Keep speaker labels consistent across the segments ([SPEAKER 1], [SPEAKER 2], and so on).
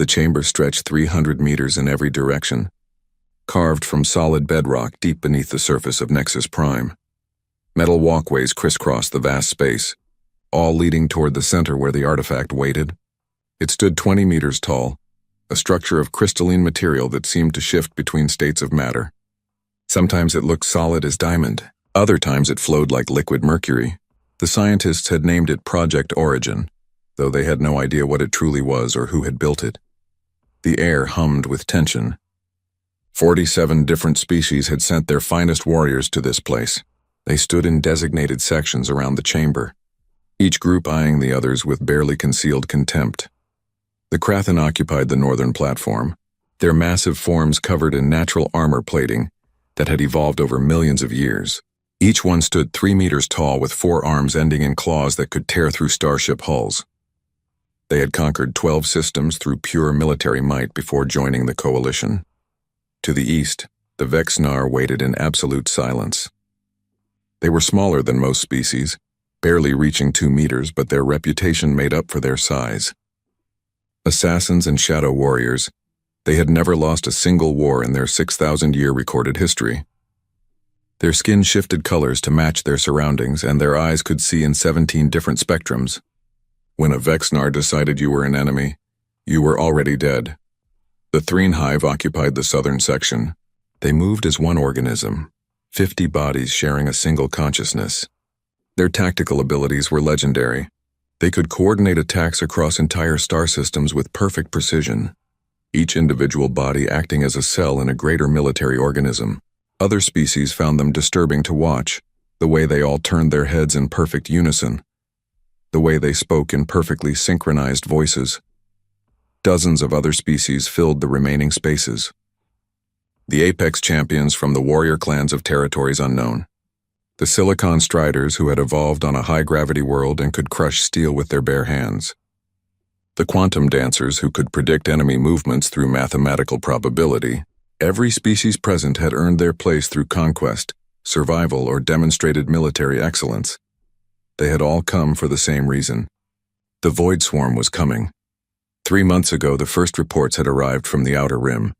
[SPEAKER 1] The chamber stretched 300 meters in every direction, carved from solid bedrock deep beneath the surface of Nexus Prime. Metal walkways crisscrossed the vast space, all leading toward the center where the artifact waited. It stood 20 meters tall, a structure of crystalline material that seemed to shift between states of matter. Sometimes it looked solid as diamond, other times it flowed like liquid mercury. The scientists had named it Project Origin, though they had no idea what it truly was or who had built it. The air hummed with tension. 47 different species had sent their finest warriors to this place. They stood in designated sections around the chamber, each group eyeing the others with barely concealed contempt. The Krathen occupied the northern platform, their massive forms covered in natural armor plating that had evolved over millions of years. Each one stood 3 meters tall with 4 arms ending in claws that could tear through starship hulls. They had conquered 12 systems through pure military might before joining the coalition. To the east, the Vexnar waited in absolute silence. They were smaller than most species, barely reaching 2 meters, but their reputation made up for their size. Assassins and shadow warriors, they had never lost a single war in their 6,000-year recorded history. Their skin shifted colors to match their surroundings, and their eyes could see in 17 different spectrums. When a Vexnar decided you were an enemy, you were already dead. The Threen Hive occupied the southern section. They moved as one organism, 50 bodies sharing a single consciousness. Their tactical abilities were legendary. They could coordinate attacks across entire star systems with perfect precision, each individual body acting as a cell in a greater military organism. Other species found them disturbing to watch, the way they all turned their heads in perfect unison, the way they spoke in perfectly synchronized voices. Dozens of other species filled the remaining spaces. The apex champions from the warrior clans of territories unknown. The Silicon Striders who had evolved on a high-gravity world and could crush steel with their bare hands. The quantum dancers who could predict enemy movements through mathematical probability. Every species present had earned their place through conquest, survival, or demonstrated military excellence. They had all come for the same reason. The Void Swarm was coming. 3 months ago, the first reports had arrived from the Outer Rim,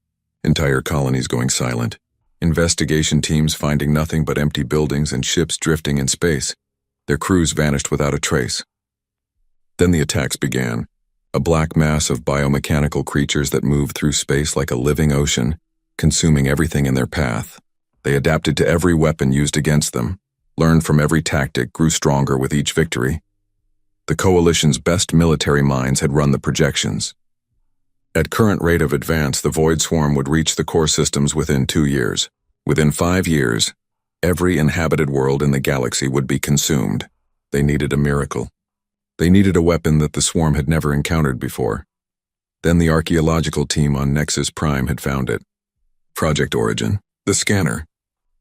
[SPEAKER 1] entire colonies going silent, investigation teams finding nothing but empty buildings and ships drifting in space. Their crews vanished without a trace. Then the attacks began, a black mass of biomechanical creatures that moved through space like a living ocean, consuming everything in their path. They adapted to every weapon used against them, learned from every tactic, grew stronger with each victory. The Coalition's best military minds had run the projections. At current rate of advance, the Void Swarm would reach the core systems within 2 years. Within 5 years, every inhabited world in the galaxy would be consumed. They needed a miracle. They needed a weapon that the Swarm had never encountered before. Then the archaeological team on Nexus Prime had found it. Project Origin, the scanner,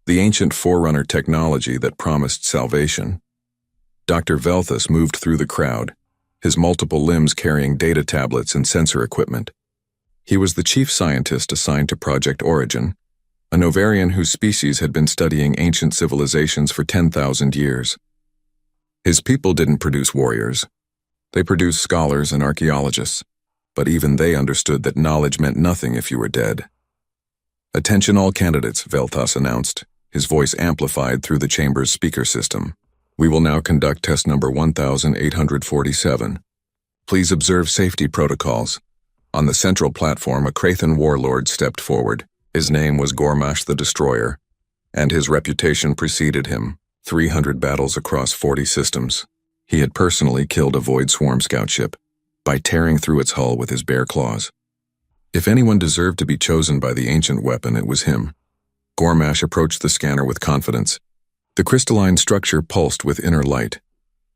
[SPEAKER 1] the ancient forerunner technology that promised salvation. Dr. Velthus moved through the crowd, his multiple limbs carrying data tablets and sensor equipment. He was the chief scientist assigned to Project Origin, a Novarian whose species had been studying ancient civilizations for 10,000 years. His people didn't produce warriors. They produced scholars and archaeologists, but even they understood that knowledge meant nothing if you were dead. "Attention all candidates," Velthus announced, his voice amplified through the chamber's speaker system. "We will now conduct test number 1847. Please observe safety protocols." On the central platform, a Krathen warlord stepped forward. His name was Gormash the Destroyer, and his reputation preceded him. 300 battles across 40 systems. He had personally killed a Void Swarm scout ship by tearing through its hull with his bare claws. If anyone deserved to be chosen by the ancient weapon, it was him. Gormash approached the scanner with confidence. The crystalline structure pulsed with inner light,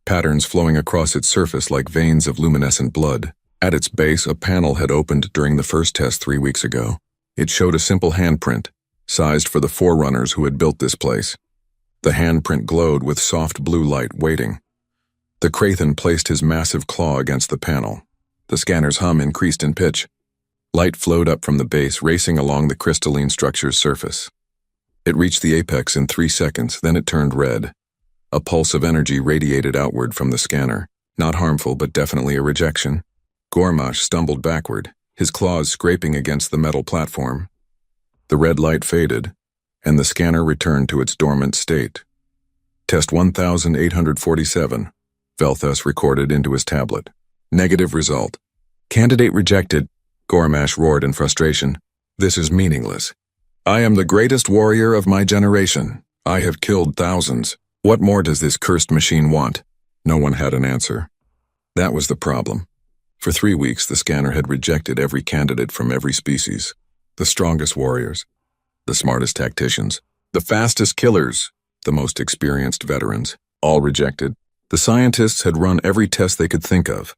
[SPEAKER 1] patterns flowing across its surface like veins of luminescent blood. At its base, a panel had opened during the first test 3 weeks ago. It showed a simple handprint, sized for the forerunners who had built this place. The handprint glowed with soft blue light, waiting. The Krathen placed his massive claw against the panel. The scanner's hum increased in pitch. Light flowed up from the base, racing along the crystalline structure's surface. It reached the apex in 3 seconds, then it turned red. A pulse of energy radiated outward from the scanner. Not harmful, but definitely a rejection. Gormash stumbled backward, his claws scraping against the metal platform. The red light faded, and the scanner returned to its dormant state. Test 1847, Velthus recorded into his tablet. Negative result. Candidate rejected, Gormash roared in frustration. This is meaningless. I am the greatest warrior of my generation. I have killed thousands. What more does this cursed machine want? No one had an answer. That was the problem. For 3 weeks, the scanner had rejected every candidate from every species. The strongest warriors, the smartest tacticians, the fastest killers, the most experienced veterans, all rejected. The scientists had run every test they could think of.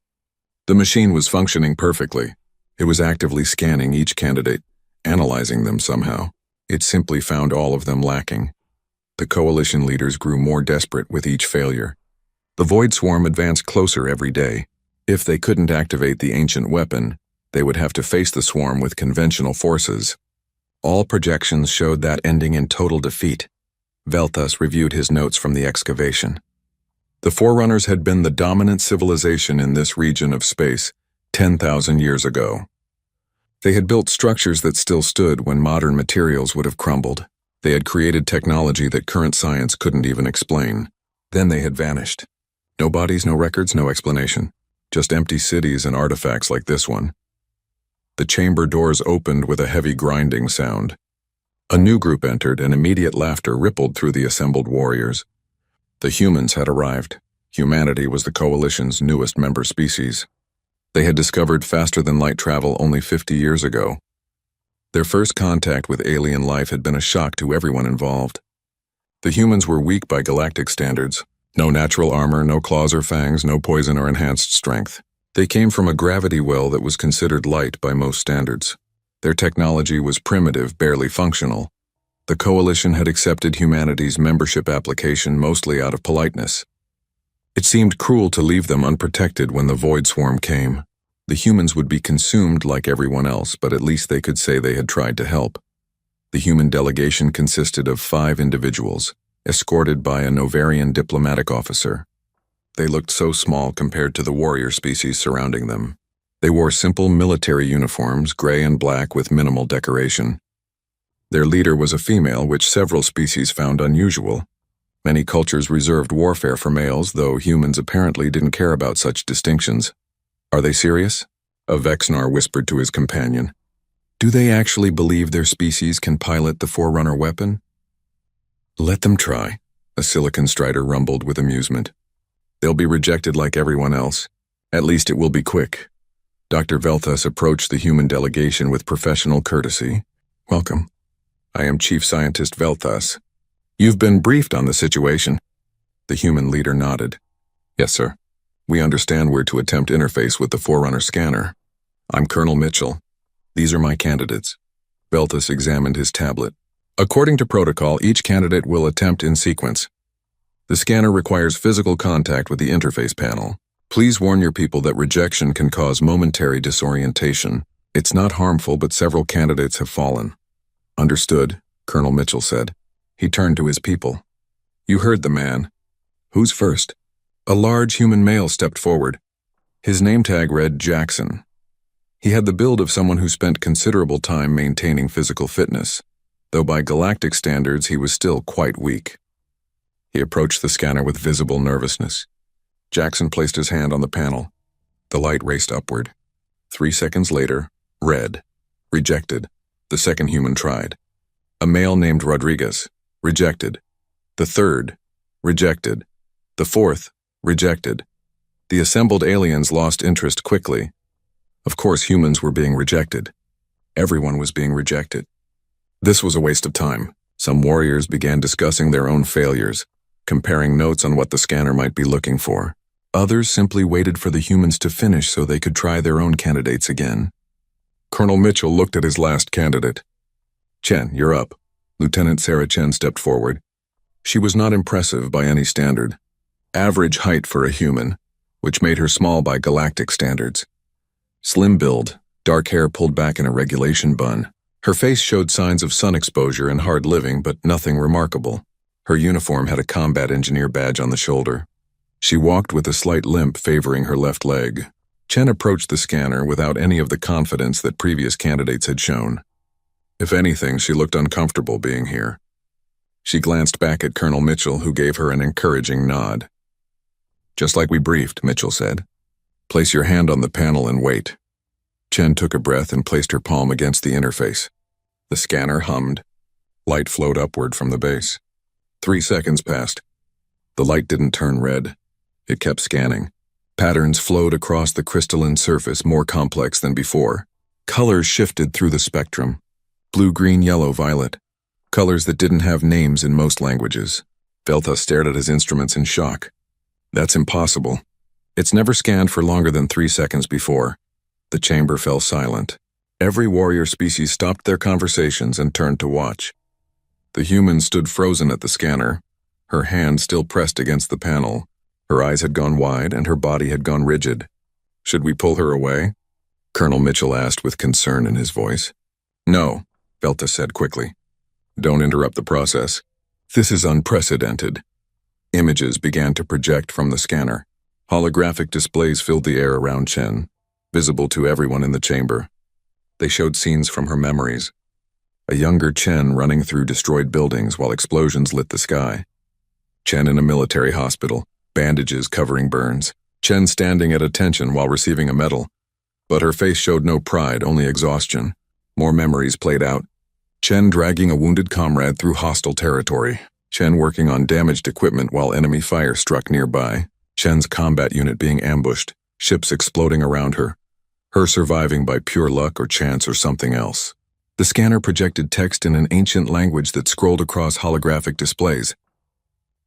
[SPEAKER 1] The machine was functioning perfectly. It was actively scanning each candidate, analyzing them somehow. It simply found all of them lacking. The coalition leaders grew more desperate with each failure. The Void Swarm advanced closer every day. If they couldn't activate the ancient weapon, they would have to face the swarm with conventional forces. All projections showed that ending in total defeat. Velthus reviewed his notes from the excavation. The Forerunners had been the dominant civilization in this region of space 10,000 years ago. They had built structures that still stood when modern materials would have crumbled. They had created technology that current science couldn't even explain. Then they had vanished. No bodies, no records, no explanation. Just empty cities and artifacts like this one. The chamber doors opened with a heavy grinding sound. A new group entered, and immediate laughter rippled through the assembled warriors. The humans had arrived. Humanity was the Coalition's newest member species. They had discovered faster-than-light travel only 50 years ago. Their first contact with alien life had been a shock to everyone involved. The humans were weak by galactic standards. No natural armor, no claws or fangs, no poison or enhanced strength. They came from a gravity well that was considered light by most standards. Their technology was primitive, barely functional. The Coalition had accepted humanity's membership application mostly out of politeness. It seemed cruel to leave them unprotected when the Void Swarm came. The humans would be consumed like everyone else, but at least they could say they had tried to help. The human delegation consisted of 5 individuals, escorted by a Novarian diplomatic officer. They looked so small compared to the warrior species surrounding them. They wore simple military uniforms, gray and black with minimal decoration. Their leader was a female, which several species found unusual. Many cultures reserved warfare for males, though humans apparently didn't care about such distinctions. Are they serious? A Vexnar whispered to his companion. Do they actually believe their species can pilot the Forerunner weapon? Let them try, a Silicon Strider rumbled with amusement. They'll be rejected like everyone else. At least it will be quick. Dr. Velthus approached the human delegation with professional courtesy. Welcome. I am Chief Scientist Velthus. You've been briefed on the situation. The human leader nodded. Yes, sir. We understand we're to attempt interface with the Forerunner scanner. I'm Colonel Mitchell. These are my candidates. Velthus examined his tablet. According to protocol, each candidate will attempt in sequence. The scanner requires physical contact with the interface panel. Please warn your people that rejection can cause momentary disorientation. It's not harmful, but several candidates have fallen. Understood, Colonel Mitchell said. He turned to his people. You heard the man. Who's first? A large human male stepped forward. His name tag read Jackson. He had the build of someone who spent considerable time maintaining physical fitness, though by galactic standards he was still quite weak. He approached the scanner with visible nervousness. Jackson placed his hand on the panel. The light raced upward. 3 seconds later, red. Rejected. The second human tried. A male named Rodriguez. Rejected. The third. Rejected. The fourth. Rejected. The assembled aliens lost interest quickly. Of course, humans were being rejected. Everyone was being rejected. This was a waste of time. Some warriors began discussing their own failures, comparing notes on what the scanner might be looking for. Others simply waited for the humans to finish so they could try their own candidates again. Colonel Mitchell looked at his last candidate. Chen, you're up. Lieutenant Sarah Chen stepped forward. She was not impressive by any standard. Average height for a human, which made her small by galactic standards. Slim build, dark hair pulled back in a regulation bun. Her face showed signs of sun exposure and hard living, but nothing remarkable. Her uniform had a combat engineer badge on the shoulder. She walked with a slight limp favoring her left leg. Chen approached the scanner without any of the confidence that previous candidates had shown. If anything, she looked uncomfortable being here. She glanced back at Colonel Mitchell, who gave her an encouraging nod. "Just like we briefed," Mitchell said. "Place your hand on the panel and wait." Chen took a breath and placed her palm against the interface. The scanner hummed. Light flowed upward from the base. 3 seconds passed. The light didn't turn red. It kept scanning. Patterns flowed across the crystalline surface, more complex than before. Colors shifted through the spectrum. Blue, green, yellow, violet. Colors that didn't have names in most languages. Velta stared at his instruments in shock. "That's impossible. It's never scanned for longer than 3 seconds before." The chamber fell silent. Every warrior species stopped their conversations and turned to watch. The human stood frozen at the scanner, her hand still pressed against the panel. Her eyes had gone wide and her body had gone rigid. "Should we pull her away?" Colonel Mitchell asked with concern in his voice. "No," Velta said quickly. "Don't interrupt the process. This is unprecedented." Images began to project from the scanner. Holographic displays filled the air around Chen, visible to everyone in the chamber. They showed scenes from her memories. A younger Chen running through destroyed buildings while explosions lit the sky. Chen in a military hospital, bandages covering burns. Chen standing at attention while receiving a medal. But her face showed no pride, only exhaustion. More memories played out. Chen dragging a wounded comrade through hostile territory. Chen working on damaged equipment while enemy fire struck nearby. Chen's combat unit being ambushed, ships exploding around her. Her surviving by pure luck or chance or something else. The scanner projected text in an ancient language that scrolled across holographic displays.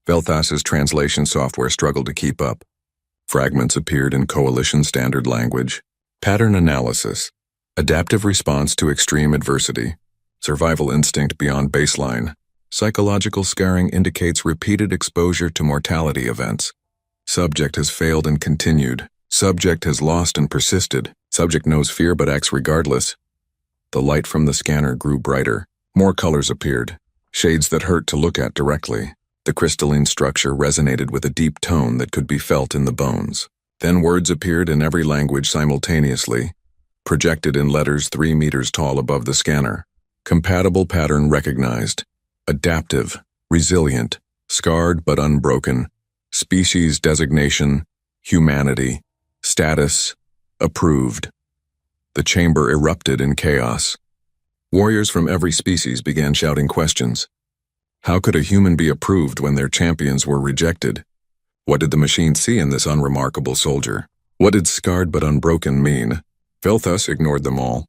[SPEAKER 1] Velthas's translation software struggled to keep up. Fragments appeared in coalition standard language. Pattern analysis. Adaptive response to extreme adversity. Survival instinct beyond baseline. Psychological scarring indicates repeated exposure to mortality events. Subject has failed and continued. Subject has lost and persisted. Subject knows fear but acts regardless. The light from the scanner grew brighter. More colors appeared. Shades that hurt to look at directly. The crystalline structure resonated with a deep tone that could be felt in the bones. Then words appeared in every language simultaneously, projected in letters 3 meters tall above the scanner. Compatible pattern recognized. Adaptive, resilient, scarred but unbroken. Species designation, humanity. Status, approved. The chamber erupted in chaos. Warriors from every species began shouting questions. How could a human be approved when their champions were rejected? What did the machine see in this unremarkable soldier? What did scarred but unbroken mean? Velthas ignored them all.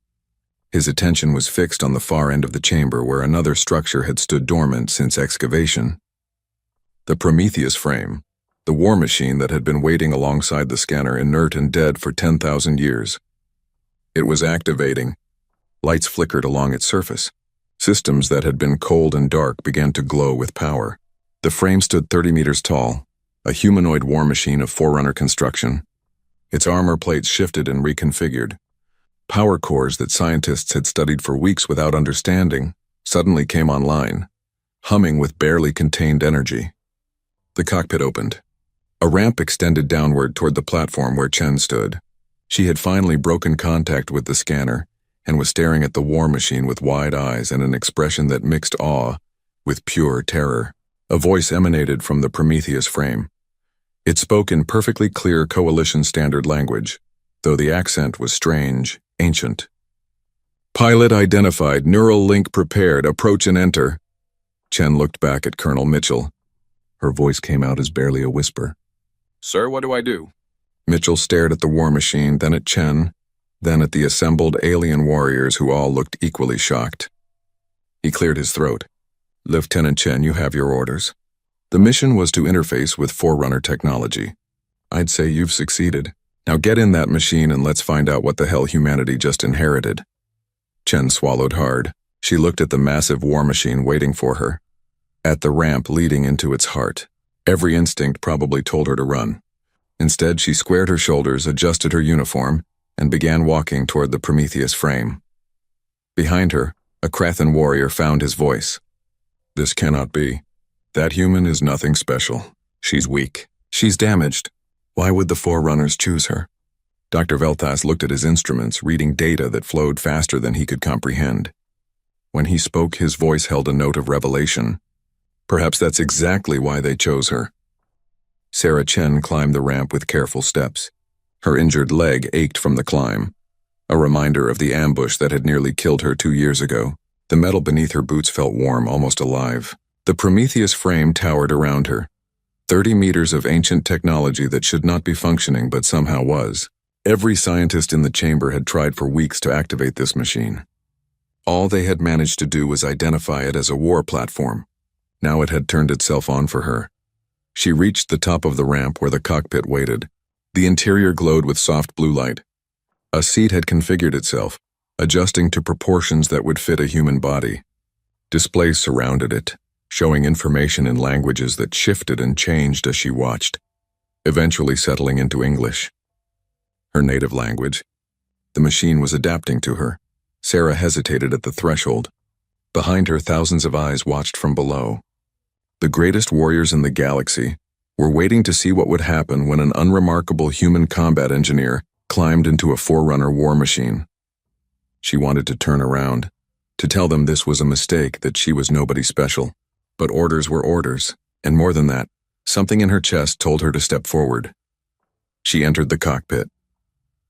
[SPEAKER 1] His attention was fixed on the far end of the chamber where another structure had stood dormant since excavation. The Prometheus frame, the war machine that had been waiting alongside the scanner inert and dead for 10,000 years. It was activating. Lights flickered along its surface. Systems that had been cold and dark began to glow with power. The frame stood 30 meters tall, a humanoid war machine of Forerunner construction. Its armor plates shifted and reconfigured. Power cores that scientists had studied for weeks without understanding suddenly came online, humming with barely contained energy. The cockpit opened. A ramp extended downward toward the platform where Chen stood. She had finally broken contact with the scanner and was staring at the war machine with wide eyes and an expression that mixed awe with pure terror. A voice emanated from the Prometheus frame. It spoke in perfectly clear coalition standard language, though the accent was strange, ancient. "Pilot identified, neural link prepared, approach and enter." Chen looked back at Colonel Mitchell. Her voice came out as barely a whisper. "Sir, what do I do?" Mitchell stared at the war machine, then at Chen, then at the assembled alien warriors who all looked equally shocked. He cleared his throat. "Lieutenant Chen, you have your orders. The mission was to interface with Forerunner technology. I'd say you've succeeded. Now get in that machine and let's find out what the hell humanity just inherited." Chen swallowed hard. She looked at the massive war machine waiting for her. At the ramp leading into its heart. Every instinct probably told her to run. Instead, she squared her shoulders, adjusted her uniform, and began walking toward the Prometheus frame. Behind her, a Krathan warrior found his voice. "This cannot be. That human is nothing special. She's weak. She's damaged. Why would the Forerunners choose her?" Dr. Veltas looked at his instruments, reading data that flowed faster than he could comprehend. When he spoke, his voice held a note of revelation. Perhaps that's exactly why they chose her. Sarah Chen climbed the ramp with careful steps. Her injured leg ached from the climb, a reminder of the ambush that had nearly killed her 2 years ago. The metal beneath her boots felt warm, almost alive. The Prometheus frame towered around her. 30 meters of ancient technology that should not be functioning but somehow was. Every scientist in the chamber had tried for weeks to activate this machine. All they had managed to do was identify it as a war platform. Now it had turned itself on for her. She reached the top of the ramp where the cockpit waited. The interior glowed with soft blue light. A seat had configured itself, adjusting to proportions that would fit a human body. Displays surrounded it, showing information in languages that shifted and changed as she watched, eventually settling into English. Her native language. The machine was adapting to her. Sarah hesitated at the threshold. Behind her, thousands of eyes watched from below. The greatest warriors in the galaxy were waiting to see what would happen when an unremarkable human combat engineer climbed into a Forerunner war machine. She wanted to turn around, to tell them this was a mistake, that she was nobody special. But orders were orders, and more than that, something in her chest told her to step forward. She entered the cockpit.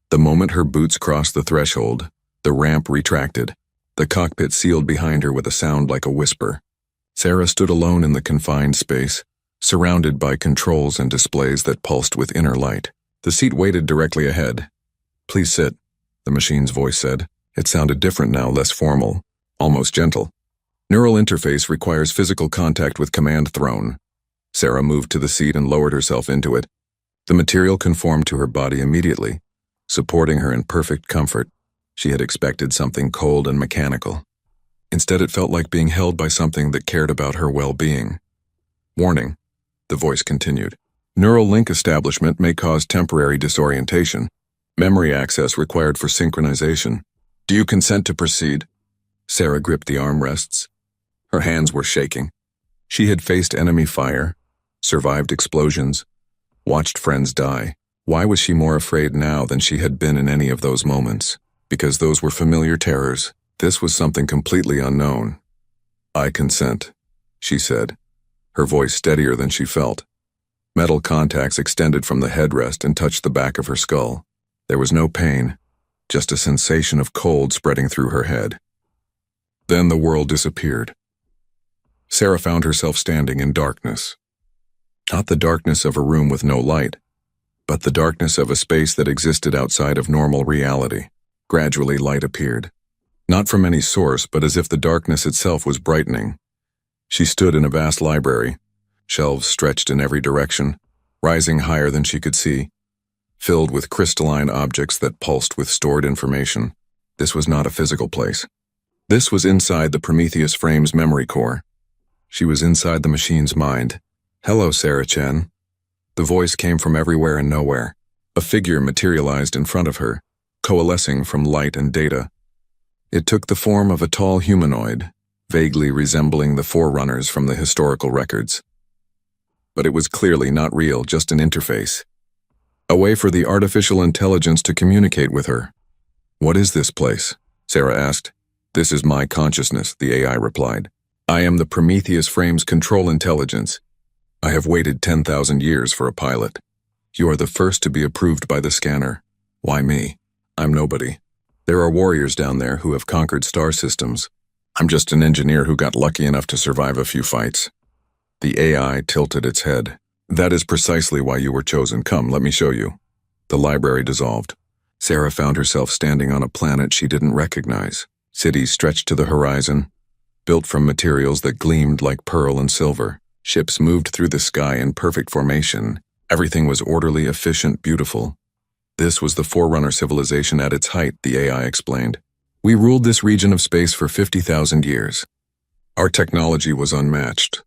[SPEAKER 1] The moment her boots crossed the threshold, the ramp retracted. The cockpit sealed behind her with a sound like a whisper. Sarah stood alone in the confined space, surrounded by controls and displays that pulsed with inner light. The seat waited directly ahead. "Please sit," the machine's voice said. It sounded different now, less formal, almost gentle. "Neural interface requires physical contact with command throne." Sarah moved to the seat and lowered herself into it. The material conformed to her body immediately, supporting her in perfect comfort. She had expected something cold and mechanical. Instead, it felt like being held by something that cared about her well-being. "Warning," the voice continued. "Neural link establishment may cause temporary disorientation. Memory access required for synchronization. Do you consent to proceed?" Sarah gripped the armrests. Her hands were shaking. She had faced enemy fire, survived explosions, watched friends die. Why was she more afraid now than she had been in any of those moments? Because those were familiar terrors. This was something completely unknown. "I consent," she said, her voice steadier than she felt. Metal contacts extended from the headrest and touched the back of her skull. There was no pain, just a sensation of cold spreading through her head. Then the world disappeared. Sarah found herself standing in darkness. Not the darkness of a room with no light, but the darkness of a space that existed outside of normal reality. Gradually, light appeared. Not from any source, but as if the darkness itself was brightening. She stood in a vast library, shelves stretched in every direction, rising higher than she could see, filled with crystalline objects that pulsed with stored information. This was not a physical place. This was inside the Prometheus frame's memory core. She was inside the machine's mind. "Hello, Sarah Chen." The voice came from everywhere and nowhere. A figure materialized in front of her, coalescing from light and data. It took the form of a tall humanoid, vaguely resembling the Forerunners from the historical records. But it was clearly not real, just an interface. A way for the artificial intelligence to communicate with her. "What is this place?" Sarah asked. "This is my consciousness," the AI replied. "I am the Prometheus frame's control intelligence. I have waited 10,000 years for a pilot. You are the first to be approved by the scanner. Why me? I'm nobody. There are warriors down there who have conquered star systems. I'm just an engineer who got lucky enough to survive a few fights." The AI tilted its head. "That is precisely why you were chosen. Come, let me show you." The library dissolved. Sarah found herself standing on a planet she didn't recognize. Cities stretched to the horizon, built from materials that gleamed like pearl and silver. Ships moved through the sky in perfect formation. Everything was orderly, efficient, beautiful. This was the Forerunner civilization at its height, the AI explained. "We ruled this region of space for 50,000 years. Our technology was unmatched.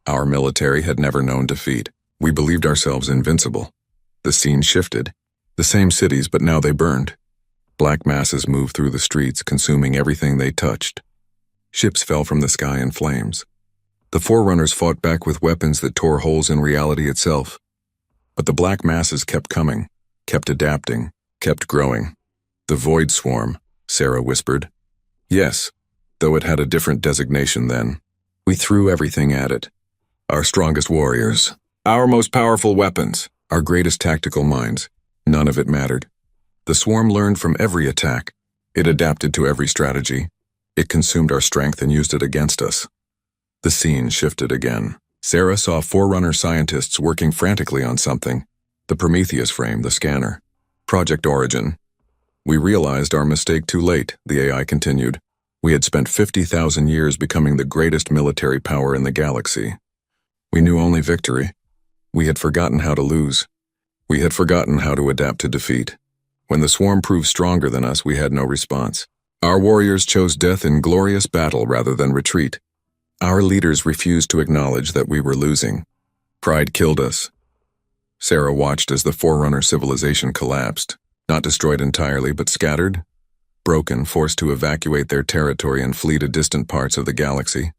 [SPEAKER 1] Our military had never known defeat. We believed ourselves invincible." The scene shifted. The same cities, but now they burned. Black masses moved through the streets, consuming everything they touched. Ships fell from the sky in flames. The Forerunners fought back with weapons that tore holes in reality itself. But the black masses kept coming, kept adapting. kept growing. The Void Swarm, Sarah whispered. Yes, though it had a different designation then. We threw everything at it. Our strongest warriors, our most powerful weapons, our greatest tactical minds. None of it mattered. The swarm learned from every attack. It adapted to every strategy. It consumed our strength and used it against us. The scene shifted again. Sarah saw Forerunner scientists working frantically on something. The Prometheus frame, the scanner. Project Origin. We realized our mistake too late, the AI continued. We had spent 50,000 years becoming the greatest military power in the galaxy. We knew only victory. We had forgotten how to lose. We had forgotten how to adapt to defeat. When the swarm proved stronger than us, we had no response. Our warriors chose death in glorious battle rather than retreat. Our leaders refused to acknowledge that we were losing. Pride killed us. Sarah watched as the Forerunner civilization collapsed, not destroyed entirely, but scattered, broken, forced to evacuate their territory and flee to distant parts of the galaxy.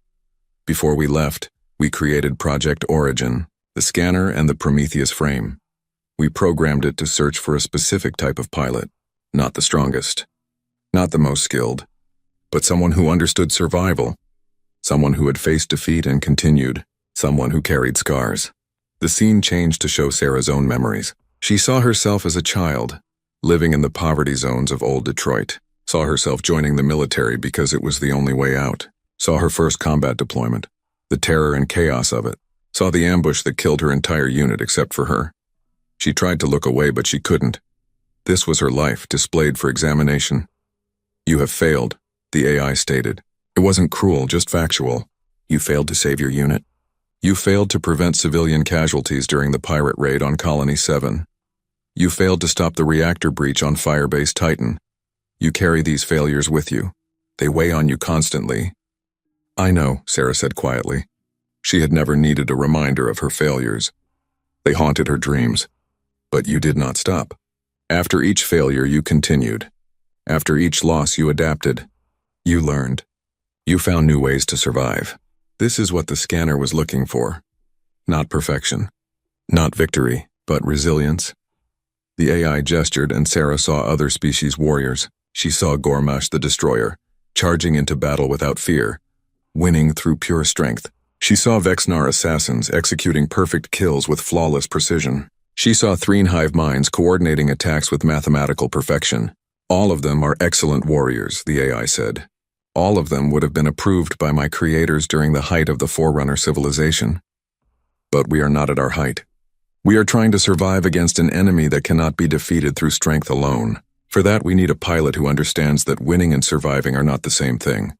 [SPEAKER 1] Before we left, we created Project Origin, the scanner and the Prometheus frame. We programmed it to search for a specific type of pilot, not the strongest, not the most skilled, but someone who understood survival, someone who had faced defeat and continued, someone who carried scars. The scene changed to show Sarah's own memories. She saw herself as a child, living in the poverty zones of old Detroit, saw herself joining the military because it was the only way out, saw her first combat deployment, the terror and chaos of it, saw the ambush that killed her entire unit except for her. She tried to look away, but she couldn't. This was her life, displayed for examination. You have failed, the AI stated. It wasn't cruel, just factual. You failed to save your unit. You failed to prevent civilian casualties during the pirate raid on Colony 7. You failed to stop the reactor breach on Firebase Titan. You carry these failures with you. They weigh on you constantly. I know, Sarah said quietly. She had never needed a reminder of her failures. They haunted her dreams. But you did not stop. After each failure, you continued. After each loss, you adapted. You learned. You found new ways to survive. This is what the scanner was looking for. Not perfection. Not victory, but resilience. The AI gestured and Sarah saw other species warriors. She saw Gormash the Destroyer, charging into battle without fear, winning through pure strength. She saw Vexnar assassins executing perfect kills with flawless precision. She saw Threen hive minds coordinating attacks with mathematical perfection. All of them are excellent warriors, the AI said. All of them would have been approved by my creators during the height of the Forerunner civilization. But we are not at our height. We are trying to survive against an enemy that cannot be defeated through strength alone. For that, we need a pilot who understands that winning and surviving are not the same thing.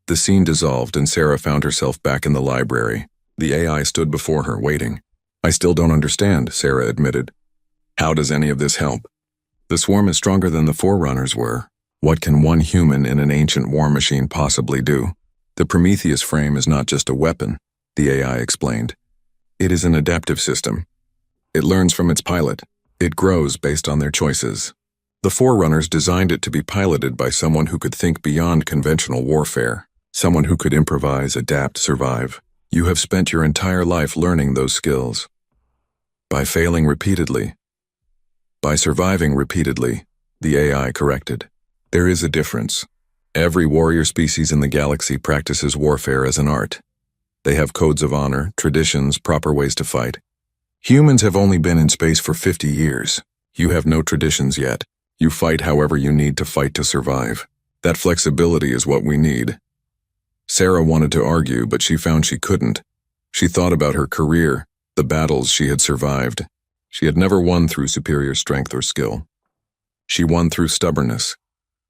[SPEAKER 1] The scene dissolved and Sarah found herself back in the library. The AI stood before her, waiting. I still don't understand, Sarah admitted. How does any of this help? The swarm is stronger than the Forerunners were. What can one human in an ancient war machine possibly do? The Prometheus frame is not just a weapon, the AI explained. It is an adaptive system. It learns from its pilot. It grows based on their choices. The Forerunners designed it to be piloted by someone who could think beyond conventional warfare, someone who could improvise, adapt, survive. You have spent your entire life learning those skills. By failing repeatedly. By surviving repeatedly, the AI corrected. There is a difference. Every warrior species in the galaxy practices warfare as an art. They have codes of honor, traditions, proper ways to fight. Humans have only been in space for 50 years. You have no traditions yet. You fight however you need to fight to survive. That flexibility is what we need. Sarah wanted to argue, but she found she couldn't. She thought about her career, the battles she had survived. She had never won through superior strength or skill. She won through stubbornness,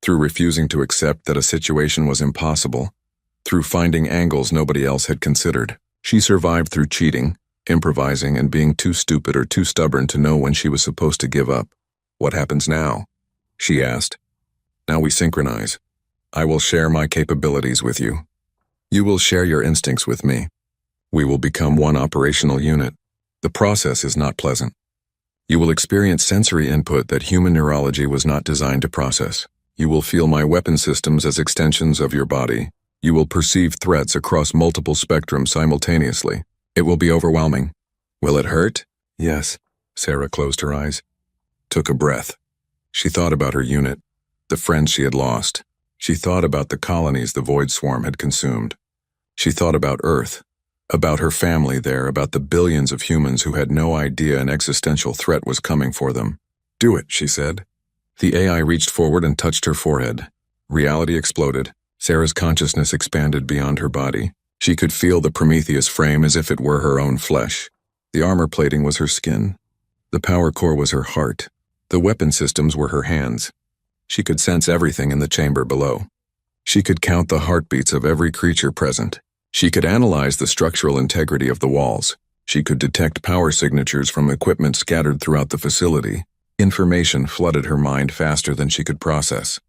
[SPEAKER 1] through refusing to accept that a situation was impossible, through finding angles nobody else had considered. She survived through cheating, improvising, and being too stupid or too stubborn to know when she was supposed to give up. What happens now? She asked. Now we synchronize. I will share my capabilities with you. You will share your instincts with me. We will become one operational unit. The process is not pleasant. You will experience sensory input that human neurology was not designed to process. You will feel my weapon systems as extensions of your body. You will perceive threats across multiple spectrums simultaneously. It will be overwhelming. Will it hurt? Yes. Sarah closed her eyes, took a breath. She thought about her unit, the friends she had lost. She thought about the colonies the Void Swarm had consumed. She thought about Earth, about her family there, about the billions of humans who had no idea an existential threat was coming for them. "Do it," she said. The AI reached forward and touched her forehead. Reality exploded. Sarah's consciousness expanded beyond her body. She could feel the Prometheus frame as if it were her own flesh. The armor plating was her skin. The power core was her heart. The weapon systems were her hands. She could sense everything in the chamber below. She could count the heartbeats of every creature present. She could analyze the structural integrity of the walls. She could detect power signatures from equipment scattered throughout the facility. Information flooded her mind faster than she could process.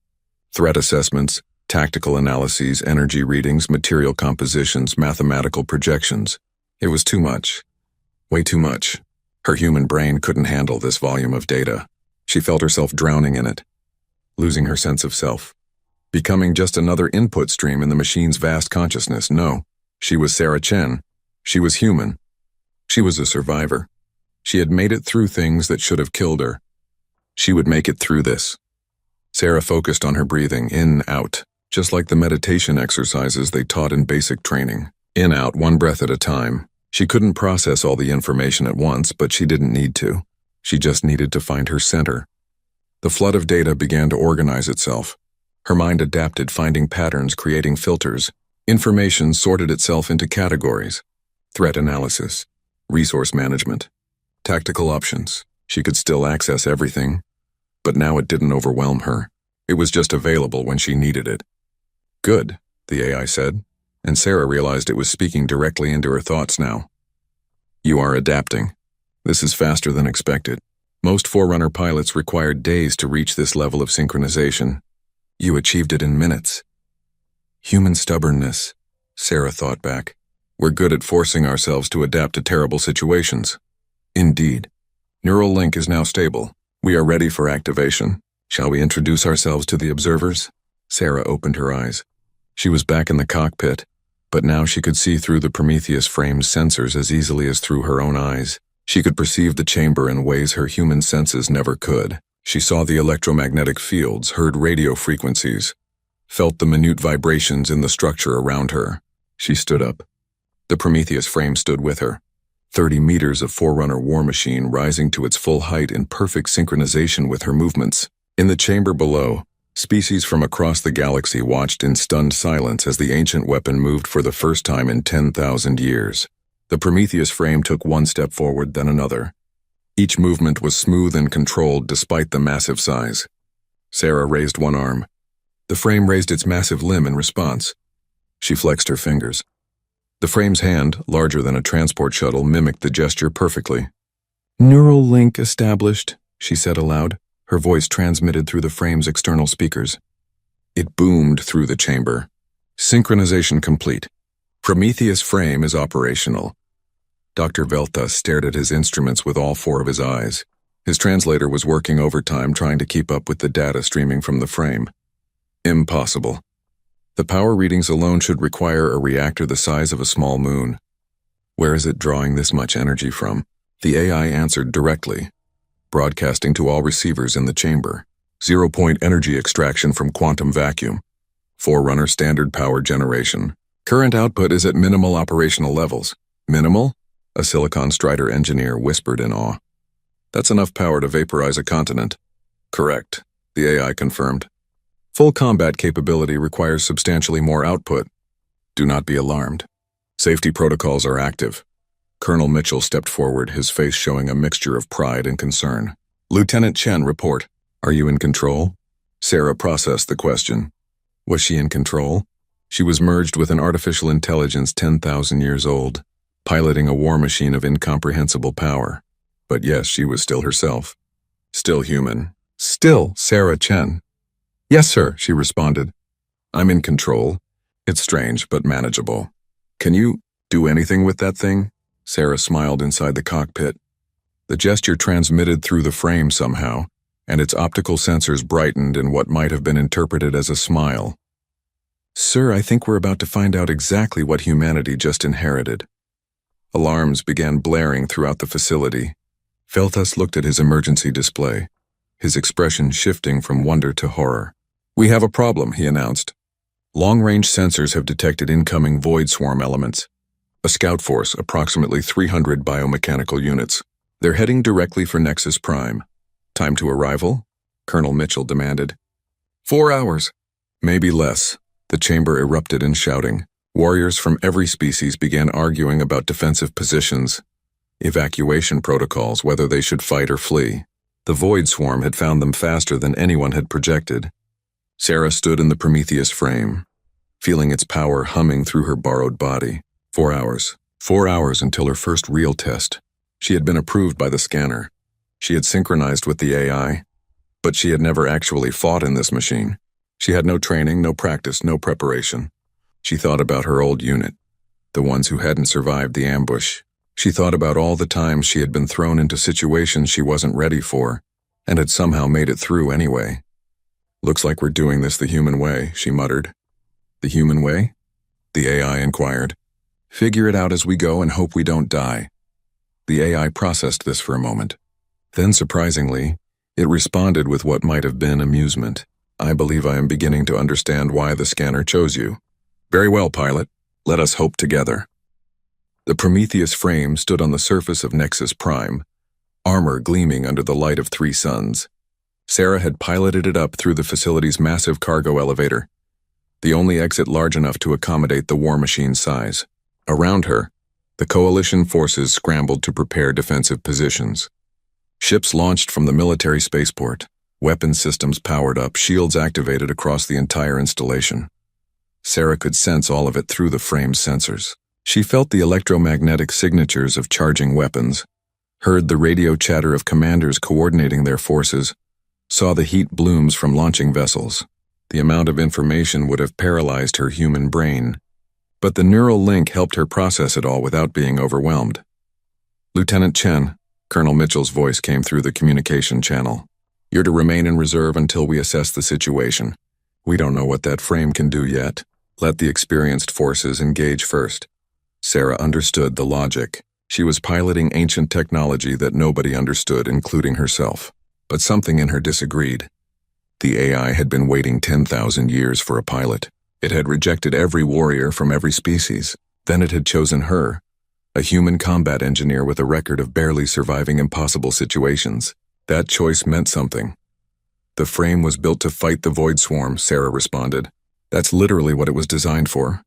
[SPEAKER 1] Threat assessments, tactical analyses, energy readings, material compositions, mathematical projections. It was too much. Way too much. Her human brain couldn't handle this volume of data. She felt herself drowning in it, losing her sense of self, becoming just another input stream in the machine's vast consciousness. No, she was Sarah Chen. She was human. She was a survivor. She had made it through things that should have killed her. She would make it through this. Sarah focused on her breathing, in, out, just like the meditation exercises they taught in basic training. In, out, one breath at a time. She couldn't process all the information at once, but she didn't need to. She just needed to find her center. The flood of data began to organize itself. Her mind adapted, finding patterns, creating filters. Information sorted itself into categories. Threat analysis, resource management, tactical options. She could still access everything, but now it didn't overwhelm her. It was just available when she needed it. "Good," the AI said, and Sarah realized it was speaking directly into her thoughts now. "You are adapting. This is faster than expected. Most Forerunner pilots required days to reach this level of synchronization. You achieved it in minutes." Human stubbornness, Sarah thought back. We're good at forcing ourselves to adapt to terrible situations. Indeed. Neural link is now stable. We are ready for activation. Shall we introduce ourselves to the observers? Sarah opened her eyes. She was back in the cockpit, but now she could see through the Prometheus frame's sensors as easily as through her own eyes. She could perceive the chamber in ways her human senses never could. She saw the electromagnetic fields, heard radio frequencies, felt the minute vibrations in the structure around her. She stood up. The Prometheus frame stood with her. 30 meters of Forerunner war machine rising to its full height in perfect synchronization with her movements. In the chamber below, species from across the galaxy watched in stunned silence as the ancient weapon moved for the first time in 10,000 years. The Prometheus frame took one step forward, then another. Each movement was smooth and controlled despite the massive size. Sarah raised one arm. The frame raised its massive limb in response. She flexed her fingers. The frame's hand, larger than a transport shuttle, mimicked the gesture perfectly. "Neural link established," she said aloud. Her voice transmitted through the frame's external speakers. It boomed through the chamber. "Synchronization complete. Prometheus frame is operational." Dr. Velta stared at his instruments with all four of his eyes. His translator was working overtime trying to keep up with the data streaming from the frame. Impossible. The power readings alone should require a reactor the size of a small moon. Where is it drawing this much energy from? The AI answered directly, broadcasting to all receivers in the chamber. 0-point energy extraction from quantum vacuum. Forerunner standard power generation. Current output is at minimal operational levels. Minimal? A Silicon Strider engineer whispered in awe. That's enough power to vaporize a continent. Correct, the AI confirmed. Full combat capability requires substantially more output. Do not be alarmed. Safety protocols are active. Colonel Mitchell stepped forward, his face showing a mixture of pride and concern. Lieutenant Chen, report. Are you in control? Sarah processed the question. Was she in control? She was merged with an artificial intelligence 10,000 years old, piloting a war machine of incomprehensible power. But yes, she was still herself. Still human. Still Sarah Chen. Yes, sir, she responded. I'm in control. It's strange, but manageable. Can you do anything with that thing? Sarah smiled inside the cockpit. The gesture transmitted through the frame somehow, and its optical sensors brightened in what might have been interpreted as a smile. Sir, I think we're about to find out exactly what humanity just inherited. Alarms began blaring throughout the facility. Feltus looked at his emergency display. his expression shifting from wonder to horror. "We have a problem," he announced. "Long-range sensors have detected incoming void swarm elements. A scout force, approximately 300 biomechanical units. They're heading directly for Nexus Prime." "Time to arrival?" Colonel Mitchell demanded. 4 hours. "Maybe less." The chamber erupted in shouting. Warriors from every species began arguing about defensive positions, evacuation protocols, whether they should fight or flee. The void swarm had found them faster than anyone had projected. Sarah stood in the Prometheus frame, feeling its power humming through her borrowed body. 4 hours. 4 hours until her first real test. She had been approved by the scanner. She had synchronized with the AI, but she had never actually fought in this machine. She had no training, no practice, no preparation. She thought about her old unit, the ones who hadn't survived the ambush. She thought about all the times she had been thrown into situations she wasn't ready for, and had somehow made it through anyway. "Looks like we're doing this the human way," she muttered. "The human way?" the AI inquired. "Figure it out as we go and hope we don't die." The AI processed this for a moment. Then, surprisingly, it responded with what might have been amusement. "I believe I am beginning to understand why the scanner chose you." "Very well, pilot. Let us hope together." The Prometheus frame stood on the surface of Nexus Prime, armor gleaming under the light of 3 suns. Sarah had piloted it up through the facility's massive cargo elevator, the only exit large enough to accommodate the war machine's size. Around her, the coalition forces scrambled to prepare defensive positions. Ships launched from the military spaceport, weapons systems powered up, shields activated across the entire installation. Sarah could sense all of it through the frame's sensors. She felt the electromagnetic signatures of charging weapons, heard the radio chatter of commanders coordinating their forces, saw the heat blooms from launching vessels. The amount of information would have paralyzed her human brain, but the neural link helped her process it all without being overwhelmed. "Lieutenant Chen," Colonel Mitchell's voice came through the communication channel. "You're to remain in reserve until we assess the situation. We don't know what that frame can do yet. Let the experienced forces engage first." Sarah understood the logic. She was piloting ancient technology that nobody understood, including herself. But something in her disagreed. The AI had been waiting 10,000 years for a pilot. It had rejected every warrior from every species. Then it had chosen her, a human combat engineer with a record of barely surviving impossible situations. That choice meant something. "The frame was built to fight the void swarm," Sarah responded. "That's literally what it was designed for.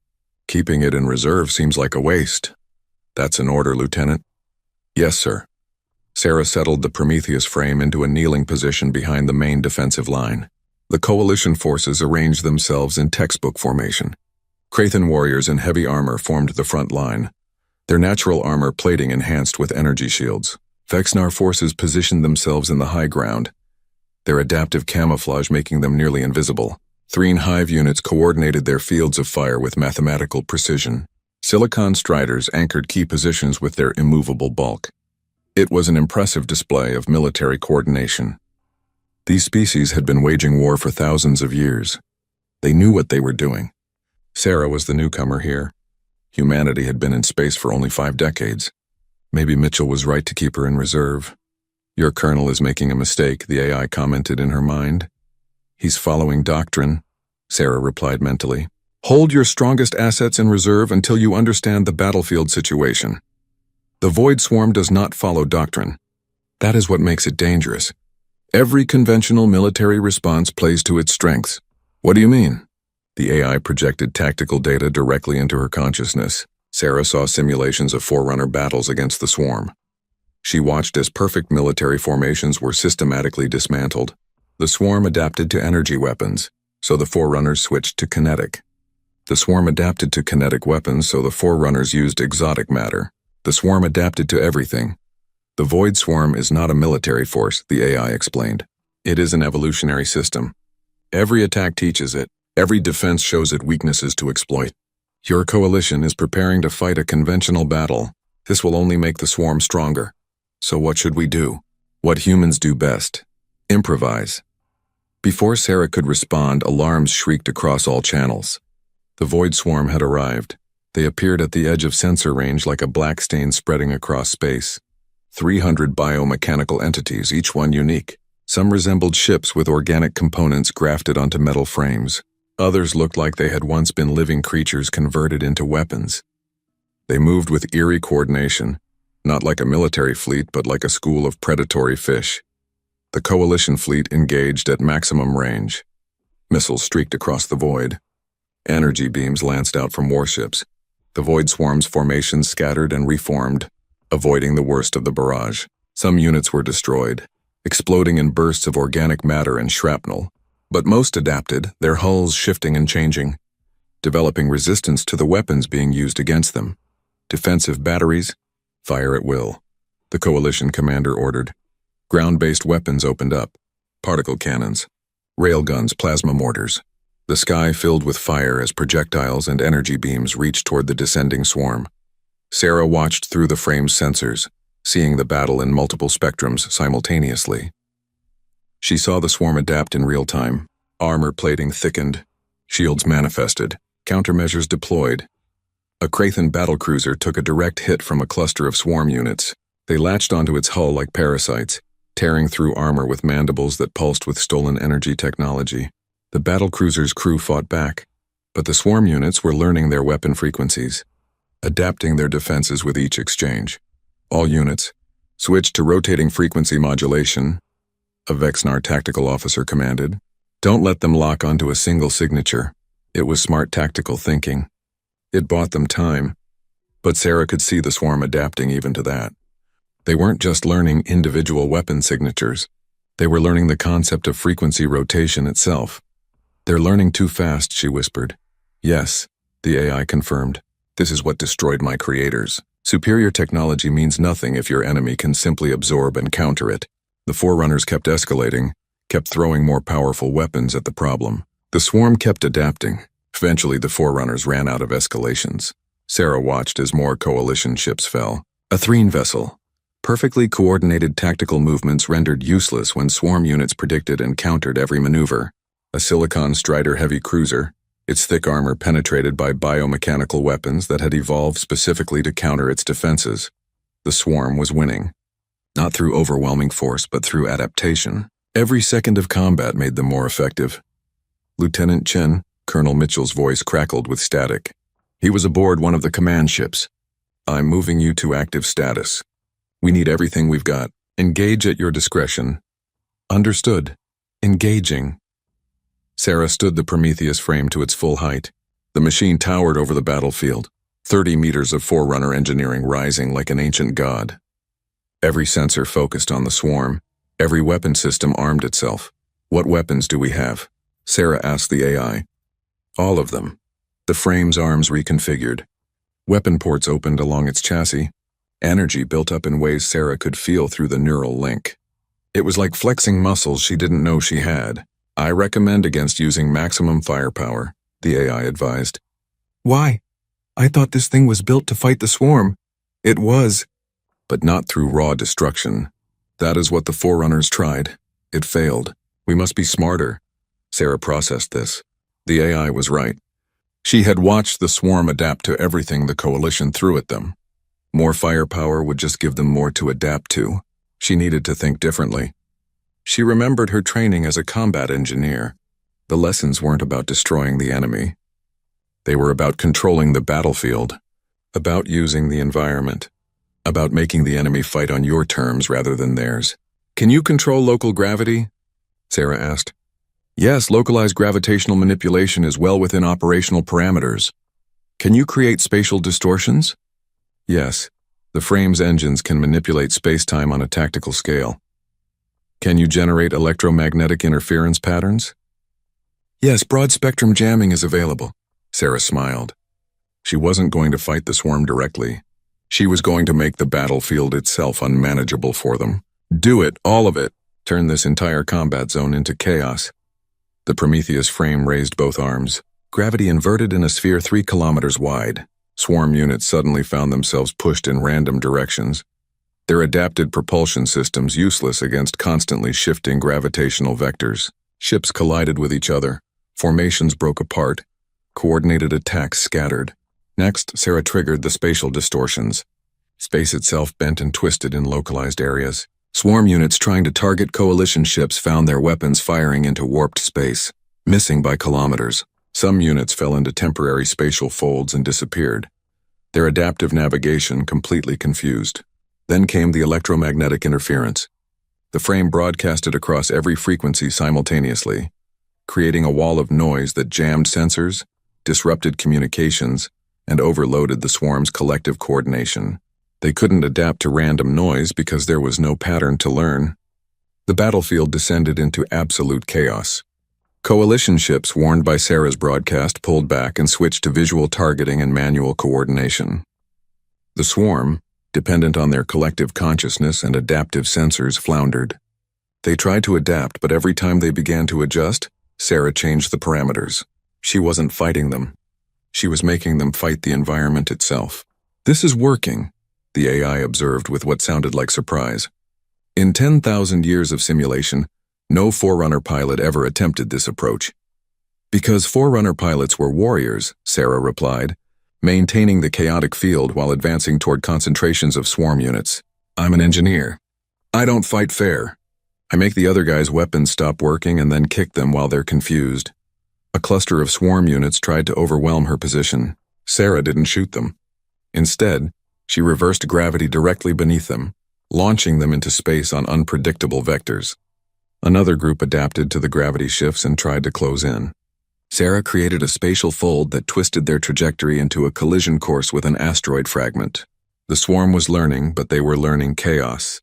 [SPEAKER 1] Keeping it in reserve seems like a waste." "That's an order, Lieutenant." "Yes, sir." Sarah settled the Prometheus frame into a kneeling position behind the main defensive line. The coalition forces arranged themselves in textbook formation. Krathan warriors in heavy armor formed the front line, their natural armor plating enhanced with energy shields. Vexnar forces positioned themselves in the high ground, their adaptive camouflage making them nearly invisible. Threen Hive units coordinated their fields of fire with mathematical precision. Silicon Striders anchored key positions with their immovable bulk. It was an impressive display of military coordination. These species had been waging war for thousands of years. They knew what they were doing. Sarah was the newcomer here. Humanity had been in space for only 5 decades. Maybe Mitchell was right to keep her in reserve. "Your colonel is making a mistake," the AI commented in her mind. "He's following doctrine," Sarah replied mentally. "Hold your strongest assets in reserve until you understand the battlefield situation. The Void Swarm does not follow doctrine. That is what makes it dangerous. Every conventional military response plays to its strengths." "What do you mean?" The AI projected tactical data directly into her consciousness. Sarah saw simulations of Forerunner battles against the swarm. She watched as perfect military formations were systematically dismantled. The swarm adapted to energy weapons, so the Forerunners switched to kinetic. The swarm adapted to kinetic weapons, so the Forerunners used exotic matter. The swarm adapted to everything. "The Void Swarm is not a military force," the AI explained. "It is an evolutionary system. Every attack teaches it. Every defense shows it weaknesses to exploit. Your coalition is preparing to fight a conventional battle. This will only make the swarm stronger. So what should we do? What humans do best: improvise." Before Sarah could respond, alarms shrieked across all channels. The Void Swarm had arrived. They appeared at the edge of sensor range like a black stain spreading across space. 300 biomechanical entities, each one unique. Some resembled ships with organic components grafted onto metal frames. Others looked like they had once been living creatures converted into weapons. They moved with eerie coordination, not like a military fleet but like a school of predatory fish. The coalition fleet engaged at maximum range. Missiles streaked across the void. Energy beams lanced out from warships. The void swarm's formations scattered and reformed, avoiding the worst of the barrage. Some units were destroyed, exploding in bursts of organic matter and shrapnel, but most adapted, their hulls shifting and changing, developing resistance to the weapons being used against them. Defensive batteries, fire at will. The coalition commander ordered. Ground-based weapons opened up. Particle cannons, railguns, plasma mortars. The sky filled with fire as projectiles and energy beams reached toward the descending swarm. Sarah watched through the frame's sensors, seeing the battle in multiple spectrums simultaneously. She saw the swarm adapt in real time. Armor plating thickened, shields manifested, countermeasures deployed. A Krathan battlecruiser took a direct hit from a cluster of swarm units. They latched onto its hull like parasites, tearing through armor with mandibles that pulsed with stolen energy technology. The battlecruiser's crew fought back, but the swarm units were learning their weapon frequencies, adapting their defenses with each exchange. All units switched to rotating frequency modulation, a Vexnar tactical officer commanded. Don't let them lock onto a single signature. It was smart tactical thinking. It bought them time, but Sarah could see the swarm adapting even to that. They weren't just learning individual weapon signatures. They were learning the concept of frequency rotation itself. They're learning too fast, she whispered. Yes, the AI confirmed. This is what destroyed my creators. Superior technology means nothing if your enemy can simply absorb and counter it. The Forerunners kept escalating, kept throwing more powerful weapons at the problem. The swarm kept adapting. Eventually, the Forerunners ran out of escalations. Sarah watched as more coalition ships fell. A Threen vessel. Perfectly coordinated tactical movements rendered useless when swarm units predicted and countered every maneuver. A Silicon Strider heavy cruiser, its thick armor penetrated by biomechanical weapons that had evolved specifically to counter its defenses. The swarm was winning. Not through overwhelming force, but through adaptation. Every second of combat made them more effective. Lieutenant Chen, Colonel Mitchell's voice crackled with static. He was aboard one of the command ships. I'm moving you to active status. We need everything we've got. Engage at your discretion. Understood. Engaging. Sarah stood the Prometheus frame to its full height. The machine towered over the battlefield, 30 meters of Forerunner engineering rising like an ancient god. Every sensor focused on the swarm. Every weapon system armed itself. What weapons do we have? Sarah asked the AI. All of them. The frame's arms reconfigured. Weapon ports opened along its chassis. Energy built up in ways Sarah could feel through the neural link. It was like flexing muscles she didn't know she had. I recommend against using maximum firepower, the AI advised. Why? I thought this thing was built to fight the swarm. It was. But not through raw destruction. That is what the Forerunners tried. It failed. We must be smarter. Sarah processed this. The AI was right. She had watched the swarm adapt to everything the coalition threw at them. More firepower would just give them more to adapt to. She needed to think differently. She remembered her training as a combat engineer. The lessons weren't about destroying the enemy. They were about controlling the battlefield, about using the environment, about making the enemy fight on your terms rather than theirs. Can you control local gravity? Sarah asked. Yes, localized gravitational manipulation is well within operational parameters. Can you create spatial distortions? Yes, the frame's engines can manipulate space-time on a tactical scale. Can you generate electromagnetic interference patterns? Yes, broad-spectrum jamming is available. Sarah smiled. She wasn't going to fight the swarm directly. She was going to make the battlefield itself unmanageable for them. Do it, all of it. Turn this entire combat zone into chaos. The Prometheus frame raised both arms. Gravity inverted in a sphere 3 kilometers wide. Swarm units suddenly found themselves pushed in random directions. Their adapted propulsion systems useless against constantly shifting gravitational vectors. Ships collided with each other. Formations broke apart. Coordinated attacks scattered. Next, Sarah triggered the spatial distortions. Space itself bent and twisted in localized areas. Swarm units trying to target coalition ships found their weapons firing into warped space, missing by kilometers. Some units fell into temporary spatial folds and disappeared, their adaptive navigation completely confused. Then came the electromagnetic interference. The frame broadcasted across every frequency simultaneously, creating a wall of noise that jammed sensors, disrupted communications, and overloaded the swarm's collective coordination. They couldn't adapt to random noise because there was no pattern to learn. The battlefield descended into absolute chaos. Coalition ships, warned by Sarah's broadcast, pulled back and switched to visual targeting and manual coordination. The swarm, dependent on their collective consciousness and adaptive sensors, floundered. They tried to adapt, but every time they began to adjust, Sarah changed the parameters. She wasn't fighting them. She was making them fight the environment itself. "This is working," the AI observed with what sounded like surprise. In 10,000 years of simulation, no Forerunner pilot ever attempted this approach. "Because Forerunner pilots were warriors," Sarah replied, maintaining the chaotic field while advancing toward concentrations of swarm units. "I'm an engineer. I don't fight fair. I make the other guys' weapons stop working and then kick them while they're confused." A cluster of swarm units tried to overwhelm her position. Sarah didn't shoot them. Instead, she reversed gravity directly beneath them, launching them into space on unpredictable vectors. Another group adapted to the gravity shifts and tried to close in. Sarah created a spatial fold that twisted their trajectory into a collision course with an asteroid fragment. The swarm was learning, but they were learning chaos.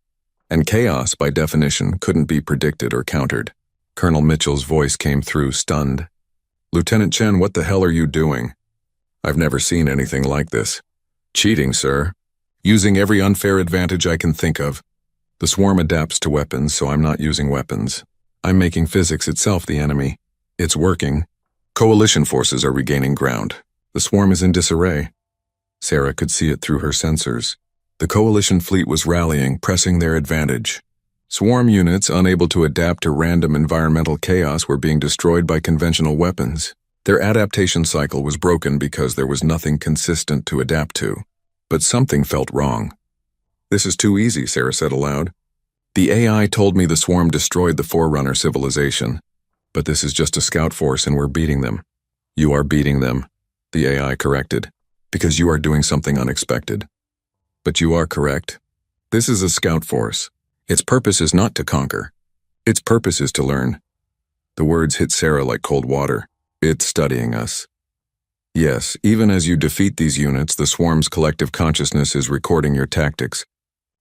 [SPEAKER 1] And chaos, by definition, couldn't be predicted or countered. Colonel Mitchell's voice came through, stunned. "Lieutenant Chen, what the hell are you doing? I've never seen anything like this." "Cheating, sir. Using every unfair advantage I can think of. The swarm adapts to weapons, so I'm not using weapons. I'm making physics itself the enemy. It's working. Coalition forces are regaining ground. The swarm is in disarray." Sarah could see it through her sensors. The coalition fleet was rallying, pressing their advantage. Swarm units, unable to adapt to random environmental chaos, were being destroyed by conventional weapons. Their adaptation cycle was broken because there was nothing consistent to adapt to. But something felt wrong. "This is too easy," Sarah said aloud. "The AI told me the swarm destroyed the Forerunner civilization. But this is just a scout force and we're beating them." "You are beating them," the AI corrected, "because you are doing something unexpected." "But you are correct. This is a scout force. Its purpose is not to conquer. Its purpose is to learn." The words hit Sarah like cold water. "It's studying us." "Yes, even as you defeat these units, the swarm's collective consciousness is recording your tactics.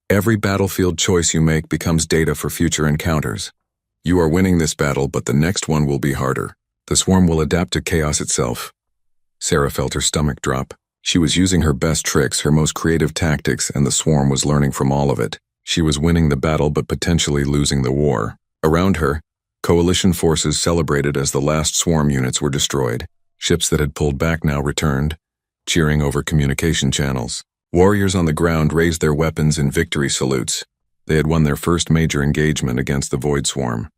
[SPEAKER 1] Every battlefield choice you make becomes data for future encounters. You are winning this battle, but the next one will be harder. The swarm will adapt to chaos itself." Sarah felt her stomach drop. She was using her best tricks, her most creative tactics, and the swarm was learning from all of it. She was winning the battle but potentially losing the war. Around her, coalition forces celebrated as the last swarm units were destroyed. Ships that had pulled back now returned, cheering over communication channels. Warriors on the ground raised their weapons in victory salutes. They had won their first major engagement against the Void Swarm.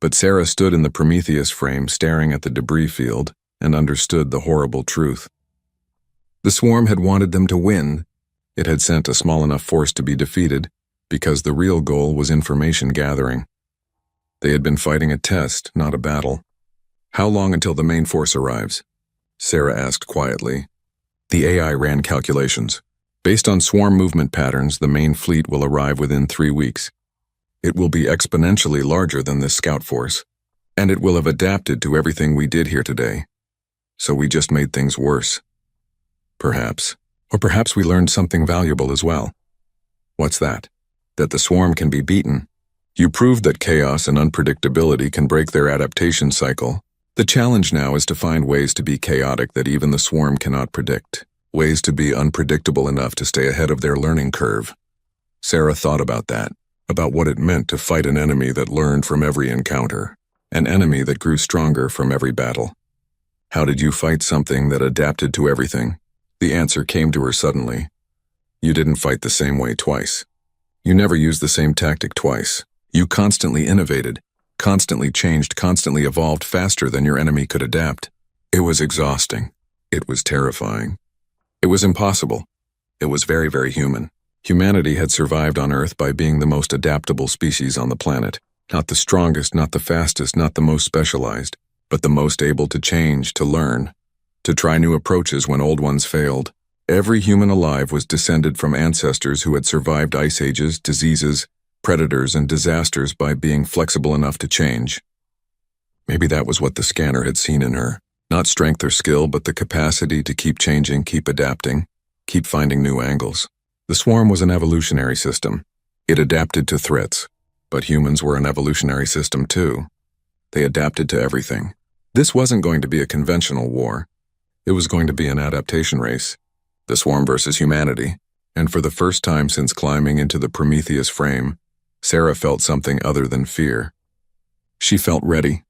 [SPEAKER 1] But Sarah stood in the Prometheus frame staring at the debris field and understood the horrible truth. The swarm had wanted them to win. It had sent a small enough force to be defeated because the real goal was information gathering. They had been fighting a test, not a battle. "How long until the main force arrives?" Sarah asked quietly. The AI ran calculations. Based on swarm movement patterns, the main fleet will arrive within 3 weeks. It will be exponentially larger than this scout force, and it will have adapted to everything we did here today. So we just made things worse. Perhaps. Or perhaps we learned something valuable as well. What's that? That the swarm can be beaten. You proved that chaos and unpredictability can break their adaptation cycle. The challenge now is to find ways to be chaotic that even the swarm cannot predict. Ways to be unpredictable enough to stay ahead of their learning curve. Sarah thought about that, about what it meant to fight an enemy that learned from every encounter, an enemy that grew stronger from every battle. How did you fight something that adapted to everything? The answer came to her suddenly. You didn't fight the same way twice. You never used the same tactic twice. You constantly innovated, constantly changed, constantly evolved faster than your enemy could adapt. It was exhausting. It was terrifying. It was impossible. It was very, very human. Humanity had survived on Earth by being the most adaptable species on the planet. Not the strongest, not the fastest, not the most specialized, but the most able to change, to learn, to try new approaches when old ones failed. Every human alive was descended from ancestors who had survived ice ages, diseases, predators, and disasters by being flexible enough to change. Maybe that was what the scanner had seen in her. Not strength or skill, but the capacity to keep changing, keep adapting, keep finding new angles. The swarm was an evolutionary system. It adapted to threats, but humans were an evolutionary system too. They adapted to everything. This wasn't going to be a conventional war. It was going to be an adaptation race. The swarm versus humanity. And for the first time since climbing into the Prometheus frame, Sarah felt something other than fear. She felt ready.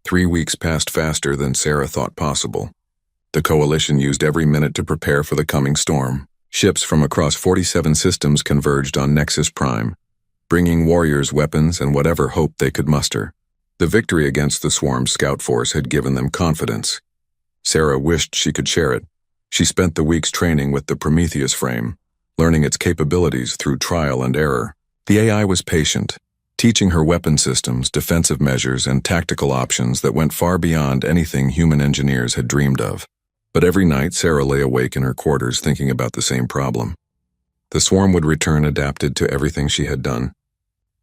[SPEAKER 1] 3 weeks passed faster than Sarah thought possible. The coalition used every minute to prepare for the coming storm. Ships from across 47 systems converged on Nexus Prime, bringing warriors weapons and whatever hope they could muster. The victory against the swarm's scout force had given them confidence. Sarah wished she could share it. She spent the weeks training with the Prometheus frame, learning its capabilities through trial and error. The AI was patient, teaching her weapon systems, defensive measures, and tactical options that went far beyond anything human engineers had dreamed of. But every night, Sarah lay awake in her quarters thinking about the same problem. The swarm would return adapted to everything she had done.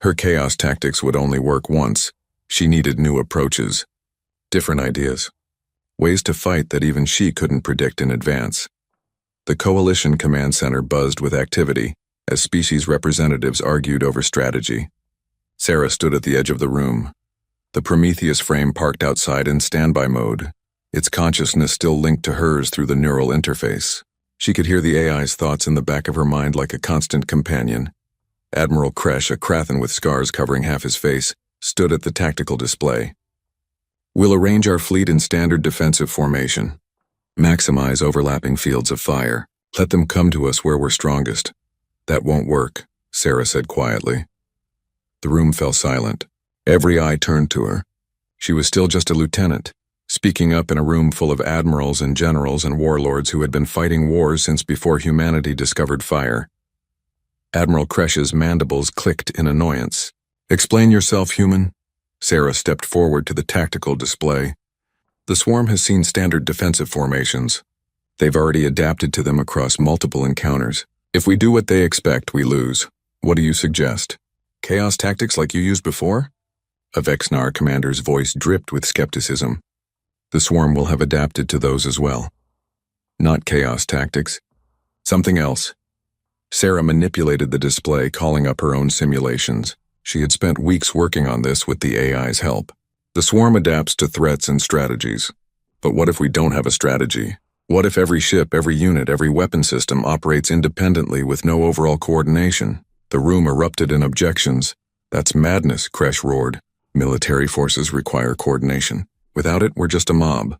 [SPEAKER 1] Her chaos tactics would only work once. She needed new approaches, different ideas, ways to fight that even she couldn't predict in advance. The Coalition Command Center buzzed with activity as species representatives argued over strategy. Sarah stood at the edge of the room, the Prometheus frame parked outside in standby mode, its consciousness still linked to hers through the neural interface. She could hear the AI's thoughts in the back of her mind like a constant companion. Admiral Kresh, a Krathan with scars covering half his face, stood at the tactical display. "We'll arrange our fleet in standard defensive formation. Maximize overlapping fields of fire. Let them come to us where we're strongest." "That won't work," Sarah said quietly. The room fell silent. Every eye turned to her. She was still just a lieutenant, speaking up in a room full of admirals and generals and warlords who had been fighting wars since before humanity discovered fire. Admiral Kresh's mandibles clicked in annoyance. "Explain yourself, human." Sarah stepped forward to the tactical display. "The swarm has seen standard defensive formations. They've already adapted to them across multiple encounters. If we do what they expect, we lose. What do you suggest? Chaos tactics like you used before?" A Vexnar commander's voice dripped with skepticism. "The swarm will have adapted to those as well. Not chaos tactics. Something else." Sarah manipulated the display, calling up her own simulations. She had spent weeks working on this with the AI's help. The swarm adapts to threats and strategies. But what if we don't have a strategy? What if every ship, every unit, every weapon system operates independently with no overall coordination? The room erupted in objections. "That's madness," Kresh roared. "Military forces require coordination. Without it, we're just a mob."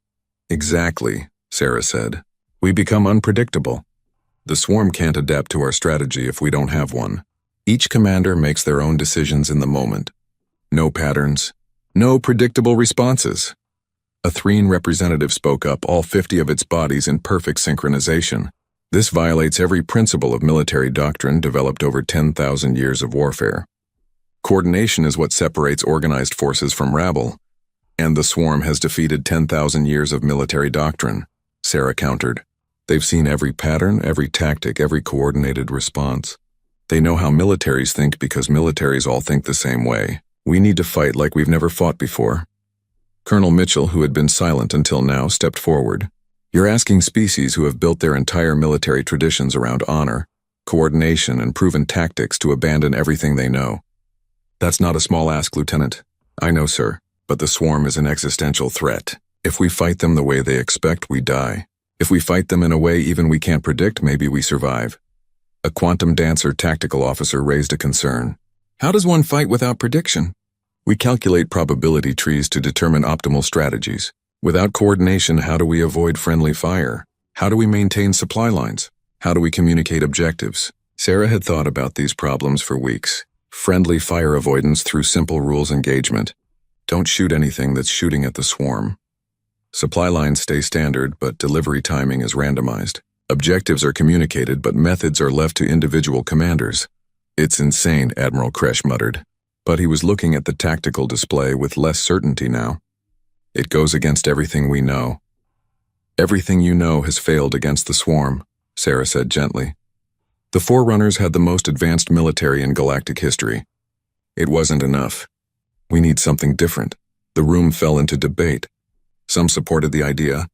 [SPEAKER 1] "Exactly," Sarah said. "We become unpredictable. The swarm can't adapt to our strategy if we don't have one. Each commander makes their own decisions in the moment. No patterns, no predictable responses." A Threen representative spoke up, all 50 of its bodies in perfect synchronization. "This violates every principle of military doctrine developed over 10,000 years of warfare. Coordination is what separates organized forces from rabble. And the swarm has defeated 10,000 years of military doctrine," Sarah countered. "They've seen every pattern, every tactic, every coordinated response. They know how militaries think because militaries all think the same way. We need to fight like we've never fought before." Colonel Mitchell, who had been silent until now, stepped forward. "You're asking species who have built their entire military traditions around honor, coordination, and proven tactics to abandon everything they know." "That's not a small ask, Lieutenant." "I know, sir. But the swarm is an existential threat. If we fight them the way they expect, we die. If we fight them in a way even we can't predict, maybe we survive." A quantum dancer tactical officer raised a concern. "How does one fight without prediction?" "We calculate probability trees to determine optimal strategies. Without coordination, how do we avoid friendly fire? How do we maintain supply lines? How do we communicate objectives?" Sarah had thought about these problems for weeks. Friendly fire avoidance through simple rules engagement. Don't shoot anything that's shooting at the swarm. Supply lines stay standard, but delivery timing is randomized. Objectives are communicated, but methods are left to individual commanders. It's insane, Admiral Kresh muttered. But he was looking at the tactical display with less certainty now. It goes against everything we know. Everything you know has failed against the swarm, Sarah said gently. The Forerunners had the most advanced military in galactic history. It wasn't enough. We need something different. The room fell into debate. Some supported the idea.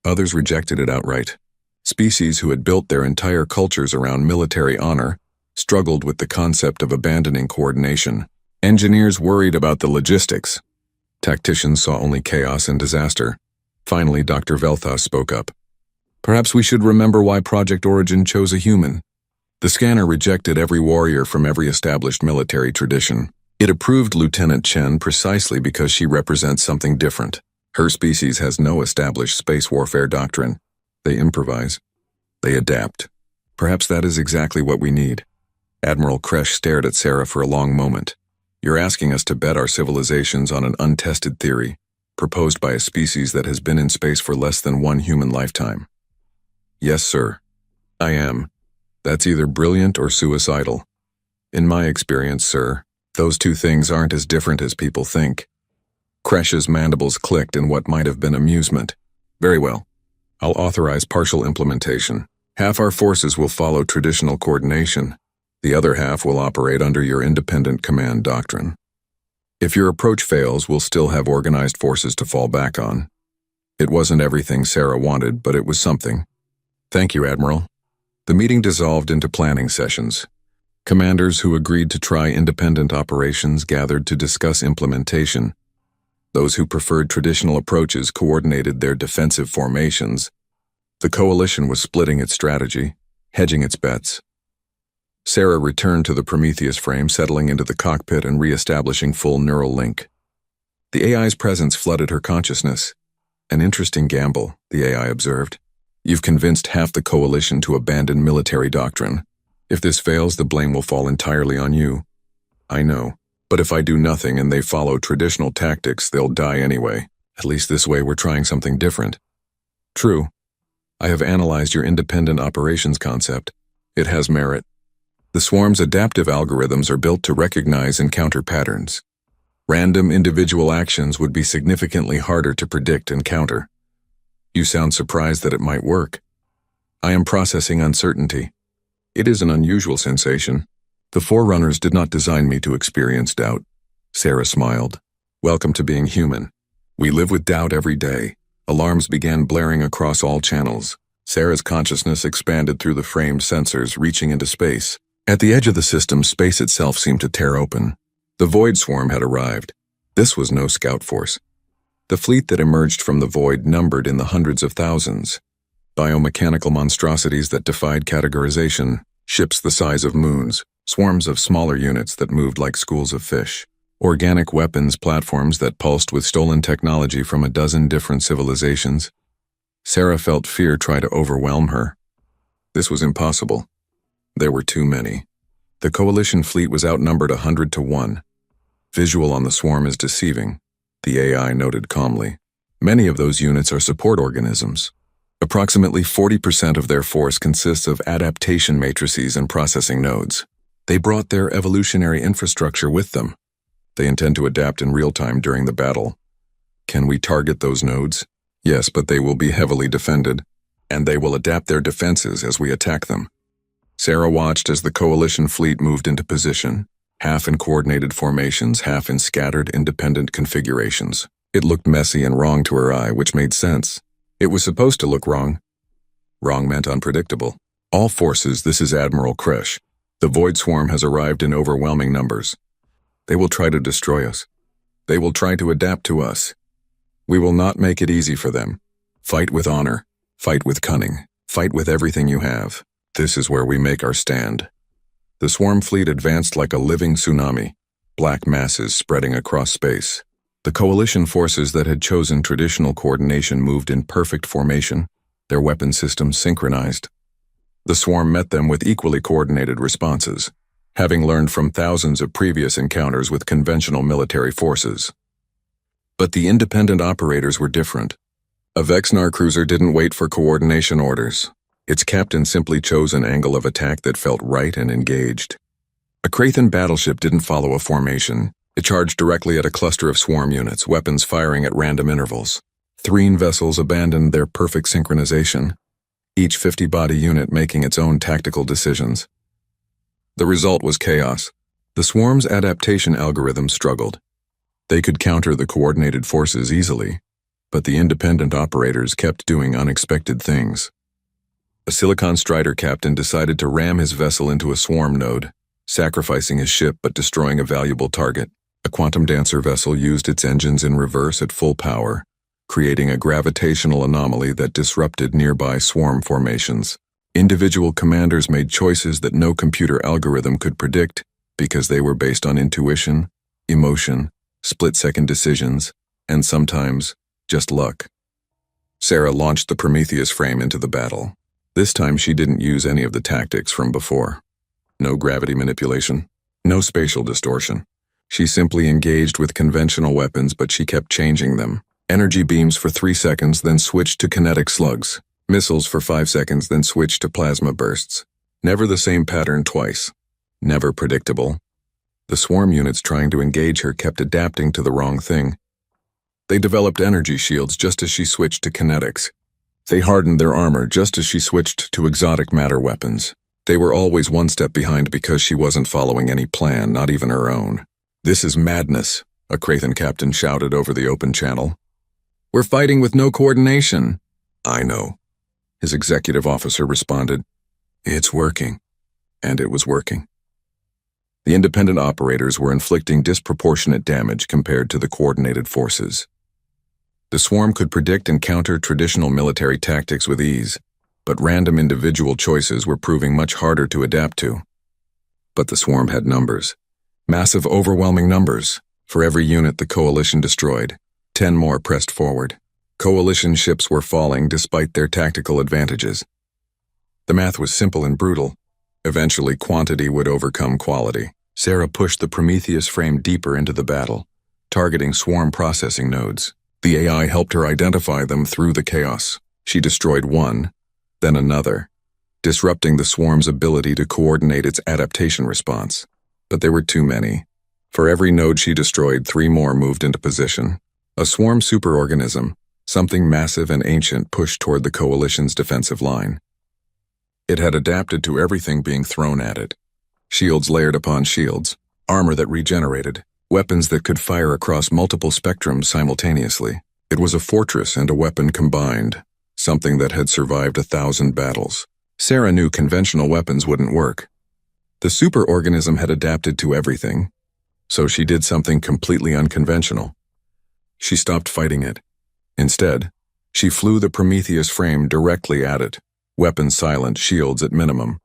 [SPEAKER 1] Others rejected it outright. Species who had built their entire cultures around military honor struggled with the concept of abandoning coordination. Engineers worried about the logistics. Tacticians saw only chaos and disaster. Finally, Dr. Velthas spoke up. Perhaps we should remember why Project Origin chose a human. The scanner rejected every warrior from every established military tradition. It approved Lieutenant Chen precisely because she represents something different. Her species has no established space warfare doctrine. They improvise. They adapt. Perhaps that is exactly what we need. Admiral Kresh stared at Sarah for a long moment. You're asking us to bet our civilizations on an untested theory, proposed by a species that has been in space for less than one human lifetime. Yes, sir. I am. That's either brilliant or suicidal. In my experience, sir, those two things aren't as different as people think. Kresh's mandibles clicked in what might have been amusement. Very well. I'll authorize partial implementation. Half our forces will follow traditional coordination. The other half will operate under your independent command doctrine. If your approach fails, we'll still have organized forces to fall back on. It wasn't everything Sarah wanted, but it was something. Thank you, Admiral. The meeting dissolved into planning sessions. Commanders who agreed to try independent operations gathered to discuss implementation. Those who preferred traditional approaches coordinated their defensive formations. The coalition was splitting its strategy, hedging its bets. Sarah returned to the Prometheus frame, settling into the cockpit and re-establishing full neural link. The AI's presence flooded her consciousness. An interesting gamble, the AI observed. You've convinced half the coalition to abandon military doctrine. If this fails, the blame will fall entirely on you. I know. But if I do nothing and they follow traditional tactics, they'll die anyway. At least this way we're trying something different. True. I have analyzed your independent operations concept. It has merit. The swarm's adaptive algorithms are built to recognize and counter patterns. Random individual actions would be significantly harder to predict and counter. You sound surprised that it might work. I am processing uncertainty. It is an unusual sensation. The Forerunners did not design me to experience doubt. Sarah smiled. Welcome to being human. We live with doubt every day. Alarms began blaring across all channels. Sarah's consciousness expanded through the framed sensors, reaching into space. At the edge of the system, space itself seemed to tear open. The void swarm had arrived. This was no scout force. The fleet that emerged from the void numbered in the hundreds of thousands. Biomechanical monstrosities that defied categorization, ships the size of moons, swarms of smaller units that moved like schools of fish, organic weapons platforms that pulsed with stolen technology from a dozen different civilizations. Sarah felt fear try to overwhelm her. This was impossible. There were too many. The coalition fleet was outnumbered 100 to 1. Visual on the swarm is deceiving, the AI noted calmly. Many of those units are support organisms. Approximately 40% of their force consists of adaptation matrices and processing nodes. They brought their evolutionary infrastructure with them. They intend to adapt in real time during the battle. Can we target those nodes? Yes, but they will be heavily defended, and they will adapt their defenses as we attack them. Sarah watched as the coalition fleet moved into position, half in coordinated formations, half in scattered independent configurations. It looked messy and wrong to her eye, which made sense. It was supposed to look wrong. Wrong meant unpredictable. All forces, this is Admiral Kresh. The Void Swarm has arrived in overwhelming numbers. They will try to destroy us. They will try to adapt to us. We will not make it easy for them. Fight with honor. Fight with cunning. Fight with everything you have. This is where we make our stand. The swarm fleet advanced like a living tsunami, black masses spreading across space. The coalition forces that had chosen traditional coordination moved in perfect formation, their weapon systems synchronized. The swarm met them with equally coordinated responses, having learned from thousands of previous encounters with conventional military forces. But the independent operators were different. A Vexnar cruiser didn't wait for coordination orders. Its captain simply chose an angle of attack that felt right and engaged. A Krathan battleship didn't follow a formation. It charged directly at a cluster of swarm units, weapons firing at random intervals. 3 vessels abandoned their perfect synchronization, each 50-body unit making its own tactical decisions. The result was chaos. The swarm's adaptation algorithm struggled. They could counter the coordinated forces easily, but the independent operators kept doing unexpected things. A Silicon Strider captain decided to ram his vessel into a swarm node, sacrificing his ship but destroying a valuable target. A Quantum Dancer vessel used its engines in reverse at full power, creating a gravitational anomaly that disrupted nearby swarm formations. Individual commanders made choices that no computer algorithm could predict because they were based on intuition, emotion, split-second decisions, and sometimes just luck. Sarah launched the Prometheus frame into the battle. This time she didn't use any of the tactics from before. No gravity manipulation, no spatial distortion. She simply engaged with conventional weapons, but she kept changing them. Energy beams for 3 seconds, then switched to kinetic slugs. Missiles for 5 seconds, then switched to plasma bursts. Never the same pattern twice. Never predictable. The swarm units trying to engage her kept adapting to the wrong thing. They developed energy shields just as she switched to kinetics. They hardened their armor just as she switched to exotic matter weapons. They were always one step behind because she wasn't following any plan, not even her own. "This is madness," a Krathan captain shouted over the open channel. "We're fighting with no coordination." "I know," his executive officer responded. "It's working." And it was working. The independent operators were inflicting disproportionate damage compared to the coordinated forces. The swarm could predict and counter traditional military tactics with ease, but random individual choices were proving much harder to adapt to. But the swarm had numbers. Massive, overwhelming numbers. For every unit the coalition destroyed, 10 more pressed forward. Coalition ships were falling despite their tactical advantages. The math was simple and brutal. Eventually, quantity would overcome quality. Sarah pushed the Prometheus frame deeper into the battle, targeting swarm processing nodes. The AI helped her identify them through the chaos. She destroyed one, then another, disrupting the swarm's ability to coordinate its adaptation response. But there were too many. For every node she destroyed, 3 more moved into position. A swarm superorganism, something massive and ancient, pushed toward the coalition's defensive line. It had adapted to everything being thrown at it. Shields layered upon shields, armor that regenerated, weapons that could fire across multiple spectrums simultaneously. It was a fortress and a weapon combined, something that had survived 1,000 battles. Sarah knew conventional weapons wouldn't work. The superorganism had adapted to everything, so she did something completely unconventional. She stopped fighting it. Instead, she flew the Prometheus frame directly at it, weapons silent, shields at minimum.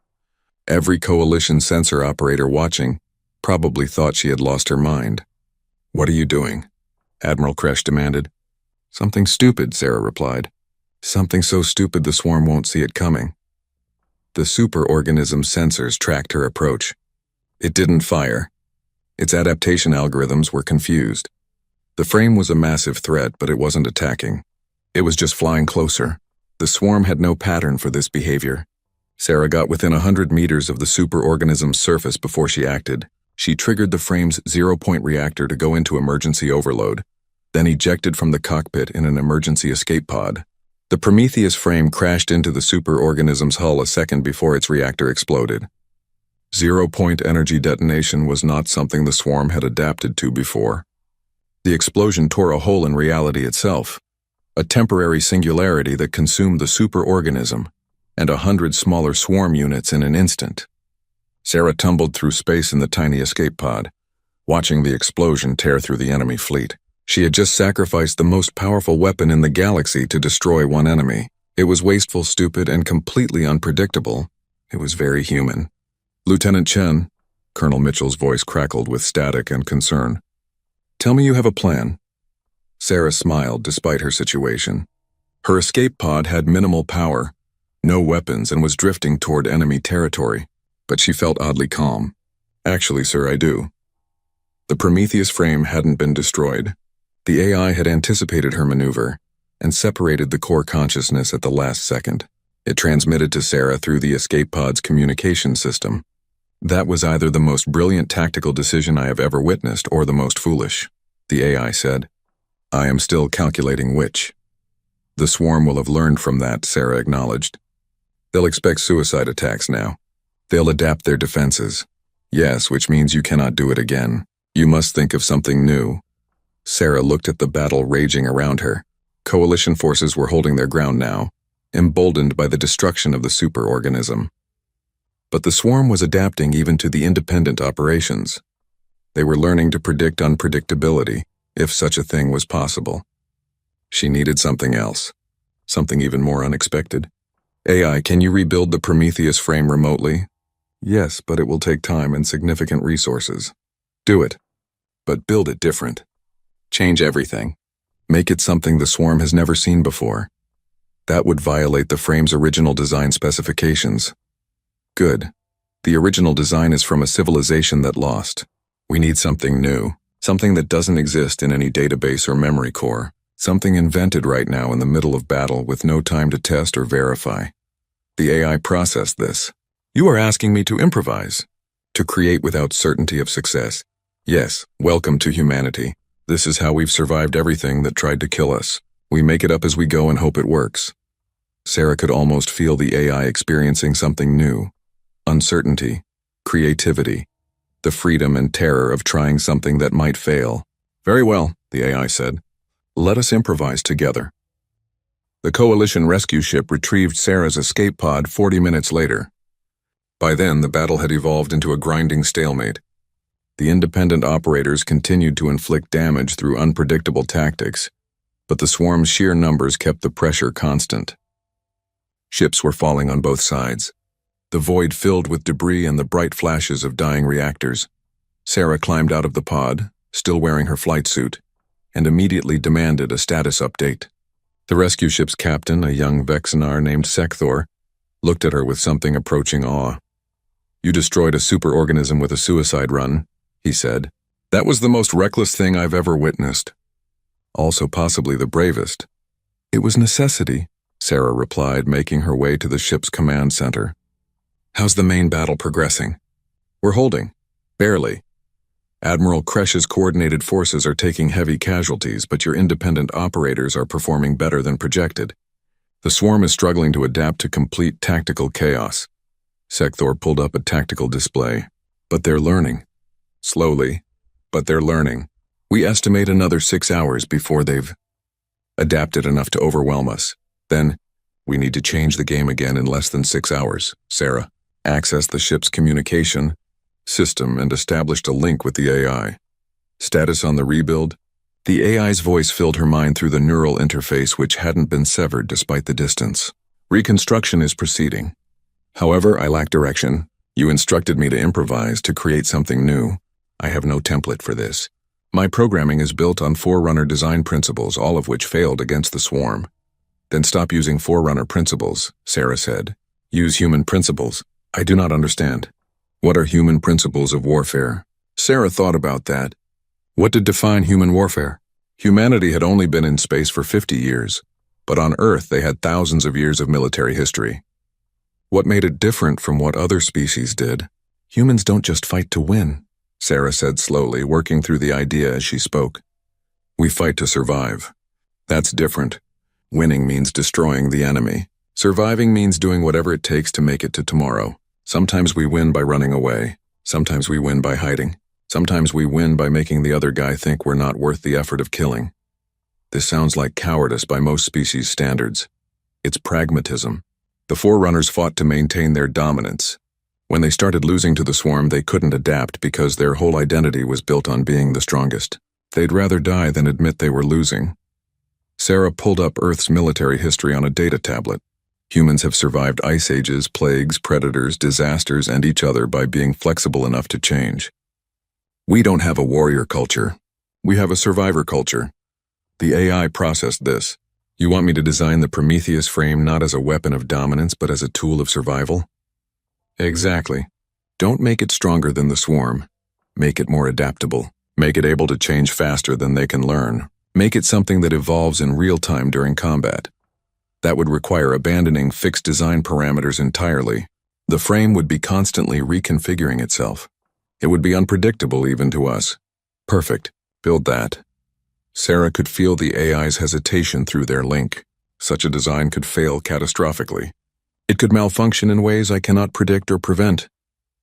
[SPEAKER 1] Every coalition sensor operator watching probably thought she had lost her mind. "What are you doing?" Admiral Kresh demanded. "Something stupid," Sarah replied. "Something so stupid the swarm won't see it coming." The superorganism's sensors tracked her approach. It didn't fire. Its adaptation algorithms were confused. The frame was a massive threat, but it wasn't attacking. It was just flying closer. The swarm had no pattern for this behavior. Sarah got within 100 meters of the superorganism's surface before she acted. She triggered the frame's 0-point reactor to go into emergency overload, then ejected from the cockpit in an emergency escape pod. The Prometheus frame crashed into the superorganism's hull a second before its reactor exploded. 0-point energy detonation was not something the swarm had adapted to before. The explosion tore a hole in reality itself, a temporary singularity that consumed the superorganism and 100 smaller swarm units in an instant. Sarah tumbled through space in the tiny escape pod, watching the explosion tear through the enemy fleet. She had just sacrificed the most powerful weapon in the galaxy to destroy one enemy. It was wasteful, stupid, and completely unpredictable. It was very human. "Lieutenant Chen," Colonel Mitchell's voice crackled with static and concern. "Tell me you have a plan." Sarah smiled despite her situation. Her escape pod had minimal power, no weapons, and was drifting toward enemy territory, but she felt oddly calm. "Actually, sir, I do." The Prometheus frame hadn't been destroyed. The AI had anticipated her maneuver and separated the core consciousness at the last second. It transmitted to Sarah through the escape pod's communication system. That was either the most brilliant tactical decision I have ever witnessed or the most foolish, the AI said. I am still calculating which. The swarm will have learned from that, Sarah acknowledged. They'll expect suicide attacks now. They'll adapt their defenses. Yes, which means you cannot do it again. You must think of something new. Sarah looked at the battle raging around her. Coalition forces were holding their ground now, emboldened by the destruction of the superorganism. But the swarm was adapting even to the independent operations. They were learning to predict unpredictability, if such a thing was possible. She needed something else, something even more unexpected. AI, can you rebuild the Prometheus frame remotely? Yes, but it will take time and significant resources. Do it, but build it different. Change everything. Make it something the swarm has never seen before. That would violate the frame's original design specifications. Good. The original design is from a civilization that lost. We need something new, something that doesn't exist in any database or memory core, something invented right now in the middle of battle with no time to test or verify. The AI processed this. You are asking me to improvise, to create without certainty of success. Yes, welcome to humanity. This is how we've survived everything that tried to kill us. We make it up as we go and hope it works. Sarah could almost feel the AI experiencing something new. Uncertainty, creativity, the freedom and terror of trying something that might fail. Very well, the AI said. Let us improvise together. The Coalition rescue ship retrieved Sarah's escape pod 40 minutes later. By then, the battle had evolved into a grinding stalemate. The independent operators continued to inflict damage through unpredictable tactics, but the swarm's sheer numbers kept the pressure constant. Ships were falling on both sides. The void filled with debris and the bright flashes of dying reactors. Sarah climbed out of the pod, still wearing her flight suit, and immediately demanded a status update. The rescue ship's captain, a young Vexenar named Sekthor, looked at her with something approaching awe. You destroyed a superorganism with a suicide run, he said. That was the most reckless thing I've ever witnessed. Also possibly the bravest. It was necessity, Sarah replied, making her way to the ship's command center. How's the main battle progressing? We're holding. Barely. Admiral Kresch's coordinated forces are taking heavy casualties, but your independent operators are performing better than projected. The swarm is struggling to adapt to complete tactical chaos. Sekthor pulled up a tactical display. But they're learning. Slowly, but they're learning. We estimate another 6 hours before they've adapted enough to overwhelm us. Then, we need to change the game again in less than 6 hours, Sarah. Accessed the ship's communication system and established a link with the AI. Status on the rebuild? The AI's voice filled her mind through the neural interface which hadn't been severed despite the distance. Reconstruction is proceeding. However, I lack direction. You instructed me to improvise, to create something new. I have no template for this. My programming is built on Forerunner design principles, all of which failed against the swarm. Then stop using Forerunner principles, Sarah said. Use human principles. I do not understand. What are human principles of warfare? Sarah thought about that. What did define human warfare? Humanity had only been in space for 50 years, but on Earth they had thousands of years of military history. What made it different from what other species did? Humans don't just fight to win, Sarah said slowly, working through the idea as she spoke. We fight to survive. That's different. Winning means destroying the enemy. Surviving means doing whatever it takes to make it to tomorrow. Sometimes we win by running away. Sometimes we win by hiding. Sometimes we win by making the other guy think we're not worth the effort of killing. This sounds like cowardice by most species standards. It's pragmatism. The Forerunners fought to maintain their dominance. When they started losing to the swarm, they couldn't adapt because their whole identity was built on being the strongest. They'd rather die than admit they were losing. Sarah pulled up Earth's military history on a data tablet. Humans have survived ice ages, plagues, predators, disasters, and each other by being flexible enough to change. We don't have a warrior culture. We have a survivor culture. The AI processed this. You want me to design the Prometheus frame not as a weapon of dominance, but as a tool of survival? Exactly. Don't make it stronger than the swarm. Make it more adaptable. Make it able to change faster than they can learn. Make it something that evolves in real time during combat. That would require abandoning fixed design parameters entirely. The frame would be constantly reconfiguring itself. It would be unpredictable even to us. Perfect. Build that. Sarah could feel the AI's hesitation through their link. Such a design could fail catastrophically. It could malfunction in ways I cannot predict or prevent.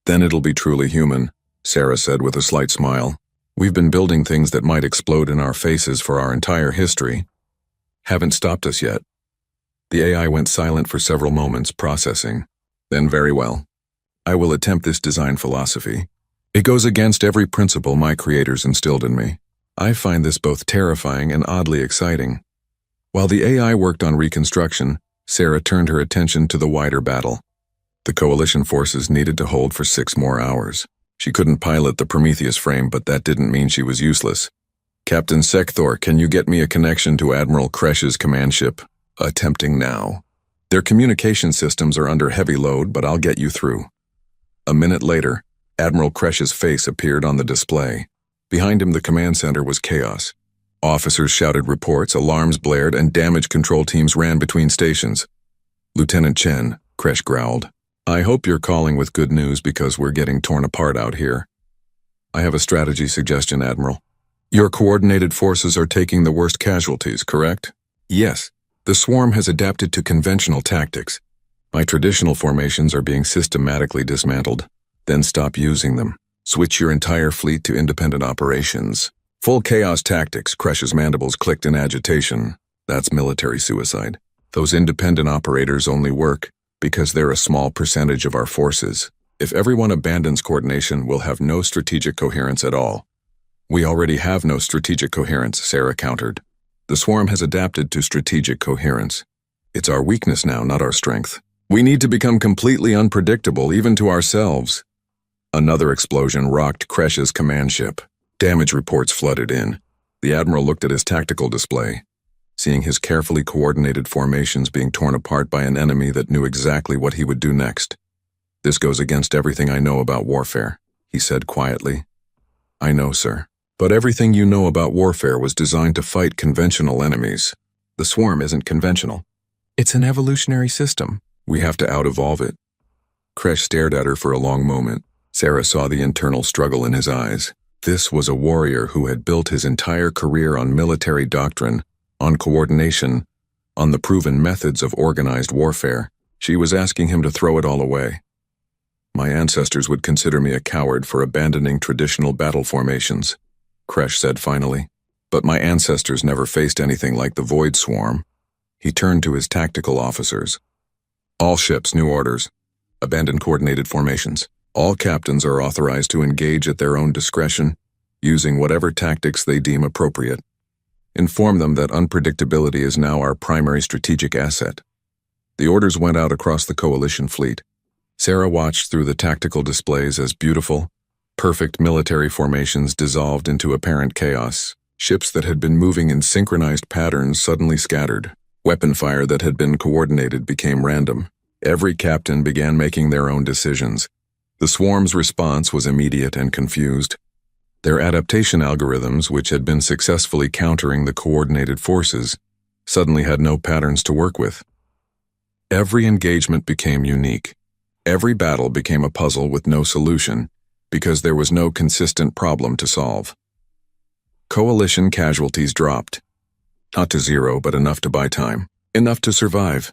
[SPEAKER 1] Then it'll be truly human, Sarah said with a slight smile. We've been building things that might explode in our faces for our entire history. Haven't stopped us yet. The AI went silent for several moments, processing. Then, very well. I will attempt this design philosophy. It goes against every principle my creators instilled in me. I find this both terrifying and oddly exciting. While the AI worked on reconstruction, Sarah turned her attention to the wider battle. The coalition forces needed to hold for 6 more hours. She couldn't pilot the Prometheus frame, but that didn't mean she was useless. Captain Sekthor, can you get me a connection to Admiral Kresh's command ship? Attempting now. Their communication systems are under heavy load, but I'll get you through. A minute later, Admiral Kresh's face appeared on the display. Behind him, the command center was chaos. Officers shouted reports, alarms blared, and damage control teams ran between stations. Lieutenant Chen, Kresh growled. I hope you're calling with good news because we're getting torn apart out here. I have a strategy suggestion, Admiral. Your coordinated forces are taking the worst casualties, correct? Yes. The swarm has adapted to conventional tactics. My traditional formations are being systematically dismantled. Then stop using them. Switch your entire fleet to independent operations. Full chaos tactics. Kresh's mandibles clicked in agitation. That's military suicide. Those independent operators only work because they're a small percentage of our forces. If everyone abandons coordination, we'll have no strategic coherence at all. We already have no strategic coherence, Sarah countered. The swarm has adapted to strategic coherence. It's our weakness now, not our strength. We need to become completely unpredictable, even to ourselves. Another explosion rocked Kresh's command ship. Damage reports flooded in. The Admiral looked at his tactical display, seeing his carefully coordinated formations being torn apart by an enemy that knew exactly what he would do next. This goes against everything I know about warfare, he said quietly. I know, sir. But everything you know about warfare was designed to fight conventional enemies. The swarm isn't conventional. It's an evolutionary system. We have to out-evolve it. Kresh stared at her for a long moment. Sarah saw the internal struggle in his eyes. This was a warrior who had built his entire career on military doctrine, on coordination, on the proven methods of organized warfare. She was asking him to throw it all away. My ancestors would consider me a coward for abandoning traditional battle formations, Kresh said finally. But my ancestors never faced anything like the Void Swarm. He turned to his tactical officers. All ships, new orders. Abandon coordinated formations. All captains are authorized to engage at their own discretion, using whatever tactics they deem appropriate. Inform them that unpredictability is now our primary strategic asset. The orders went out across the coalition fleet. Sarah watched through the tactical displays as beautiful, perfect military formations dissolved into apparent chaos. Ships that had been moving in synchronized patterns suddenly scattered. Weapon fire that had been coordinated became random. Every captain began making their own decisions. The swarm's response was immediate and confused. Their adaptation algorithms, which had been successfully countering the coordinated forces, suddenly had no patterns to work with. Every engagement became unique. Every battle became a puzzle with no solution, because there was no consistent problem to solve. Coalition casualties dropped. Not to 0, but enough to buy time. Enough to survive.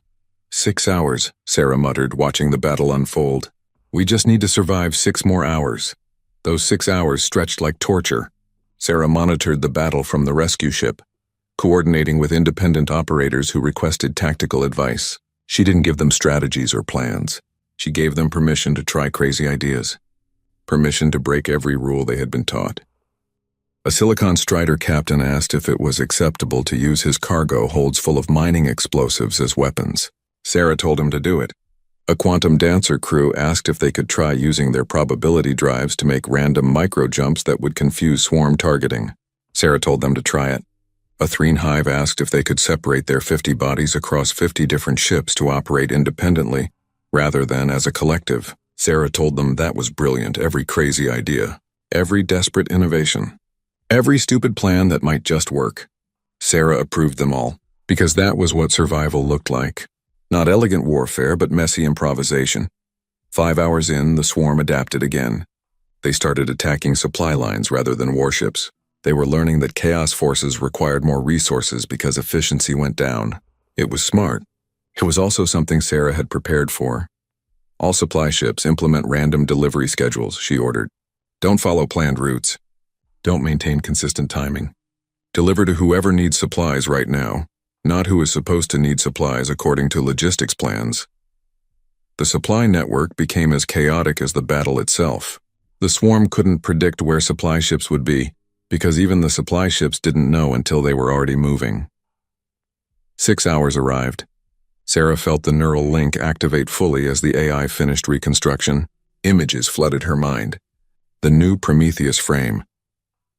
[SPEAKER 1] 6 hours, Sarah muttered, watching the battle unfold. We just need to survive 6 more hours. Those 6 hours stretched like torture. Sarah monitored the battle from the rescue ship, coordinating with independent operators who requested tactical advice. She didn't give them strategies or plans. She gave them permission to try crazy ideas. Permission to break every rule they had been taught. A Silicon Strider captain asked if it was acceptable to use his cargo holds full of mining explosives as weapons. Sarah told him to do it. A Quantum Dancer crew asked if they could try using their probability drives to make random micro-jumps that would confuse swarm targeting. Sarah told them to try it. A Threen Hive asked if they could separate their 50 bodies across 50 different ships to operate independently, rather than as a collective. Sarah told them that was brilliant, every crazy idea, every desperate innovation, every stupid plan that might just work. Sarah approved them all. Because that was what survival looked like. Not elegant warfare, but messy improvisation. 5 hours in, the swarm adapted again. They started attacking supply lines rather than warships. They were learning that chaos forces required more resources because efficiency went down. It was smart. It was also something Sarah had prepared for. All supply ships implement random delivery schedules, she ordered. Don't follow planned routes. Don't maintain consistent timing. Deliver to whoever needs supplies right now, not who is supposed to need supplies according to logistics plans. The supply network became as chaotic as the battle itself. The swarm couldn't predict where supply ships would be, because even the supply ships didn't know until they were already moving. 6 hours arrived. Sarah felt the neural link activate fully as the AI finished reconstruction. Images flooded her mind. The new Prometheus frame.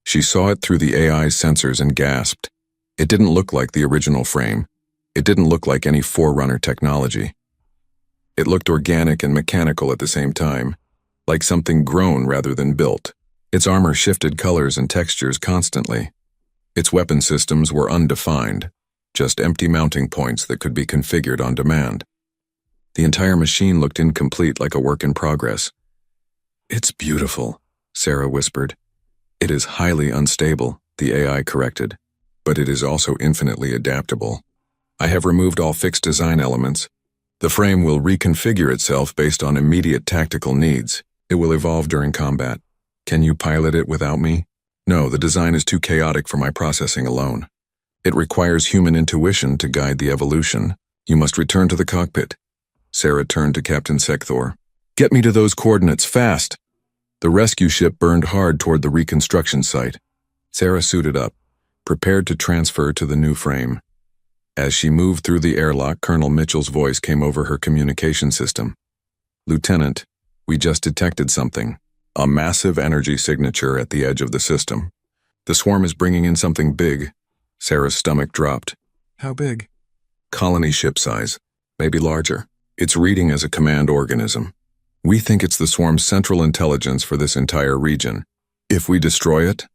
[SPEAKER 1] She saw it through the AI's sensors and gasped. It didn't look like the original frame. It didn't look like any Forerunner technology. It looked organic and mechanical at the same time, like something grown rather than built. Its armor shifted colors and textures constantly. Its weapon systems were undefined, just empty mounting points that could be configured on demand. The entire machine looked incomplete, like a work in progress. "It's beautiful," Sarah whispered. "It is highly unstable," the AI corrected, "but it is also infinitely adaptable. I have removed all fixed design elements. The frame will reconfigure itself based on immediate tactical needs. It will evolve during combat. Can you pilot it without me?" "No, the design is too chaotic for my processing alone. It requires human intuition to guide the evolution. You must return to the cockpit." Sarah turned to Captain Sekthor. "Get me to those coordinates, fast!" The rescue ship burned hard toward the reconstruction site. Sarah suited up, prepared to transfer to the new frame. As she moved through the airlock, Colonel Mitchell's voice came over her communication system. "Lieutenant, we just detected something. A massive energy signature at the edge of the system. The swarm is bringing in something big." Sarah's stomach dropped. "How big?" "Colony ship size, maybe larger. It's reading as a command organism. We think it's the swarm's central intelligence for this entire region. If we destroy it,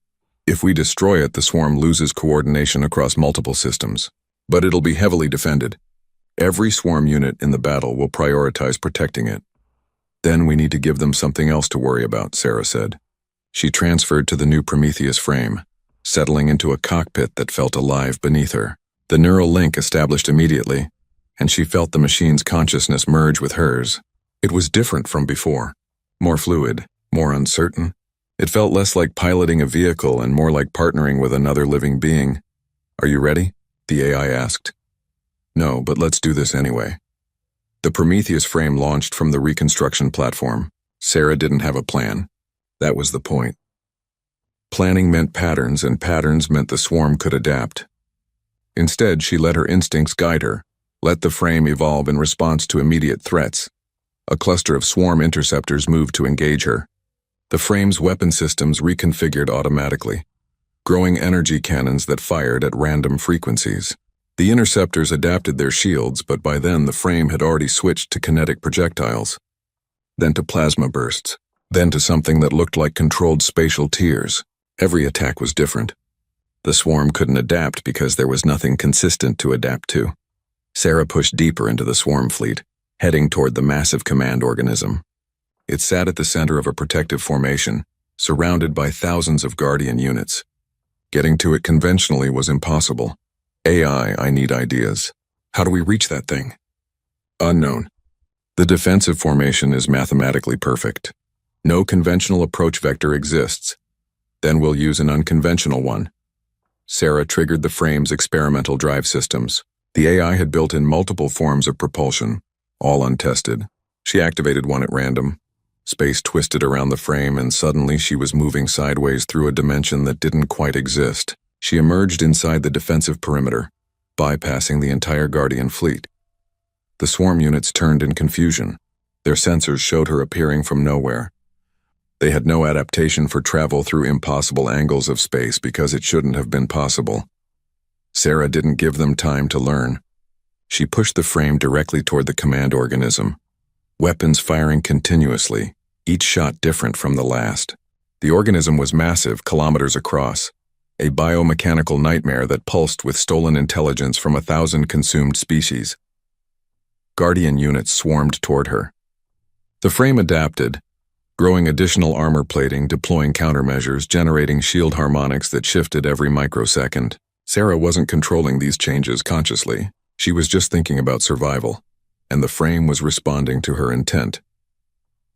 [SPEAKER 1] the swarm loses coordination across multiple systems. But it'll be heavily defended. Every swarm unit in the battle will prioritize protecting it. Then we need to give them something else to worry about," Sarah said. She transferred to the new Prometheus frame, settling into a cockpit that felt alive beneath her. The neural link established immediately, and she felt the machine's consciousness merge with hers. It was different from before, more fluid, more uncertain. It felt less like piloting a vehicle and more like partnering with another living being. "Are you ready?" the AI asked. "No, but let's do this anyway." The Prometheus frame launched from the reconstruction platform. Sarah didn't have a plan. That was the point. Planning meant patterns, and patterns meant the swarm could adapt. Instead, she let her instincts guide her, let the frame evolve in response to immediate threats. A cluster of swarm interceptors moved to engage her. The frame's weapon systems reconfigured automatically, growing energy cannons that fired at random frequencies. The interceptors adapted their shields, but by then the frame had already switched to kinetic projectiles, then to plasma bursts, then to something that looked like controlled spatial tears. Every attack was different. The swarm couldn't adapt because there was nothing consistent to adapt to. Sarah pushed deeper into the swarm fleet, heading toward the massive command organism. It sat at the center of a protective formation, surrounded by thousands of Guardian units. Getting to it conventionally was impossible. "AI, I need ideas. How do we reach that thing?" "Unknown. The defensive formation is mathematically perfect. No conventional approach vector exists. Then we'll use an unconventional one." Sarah triggered the frame's experimental drive systems. The AI had built in multiple forms of propulsion, all untested. She activated one at random. Space twisted around the frame, and suddenly she was moving sideways through a dimension that didn't quite exist. She emerged inside the defensive perimeter, bypassing the entire Guardian fleet. The swarm units turned in confusion. Their sensors showed her appearing from nowhere. They had no adaptation for travel through impossible angles of space because it shouldn't have been possible. Sarah didn't give them time to learn. She pushed the frame directly toward the command organism, weapons firing continuously, each shot different from the last. The organism was massive, kilometers across. a biomechanical nightmare that pulsed with stolen intelligence from 1,000 consumed species. Guardian units swarmed toward her. The frame adapted, growing additional armor plating, deploying countermeasures, generating shield harmonics that shifted every microsecond. Sarah wasn't controlling these changes consciously. She was just thinking about survival, and the frame was responding to her intent.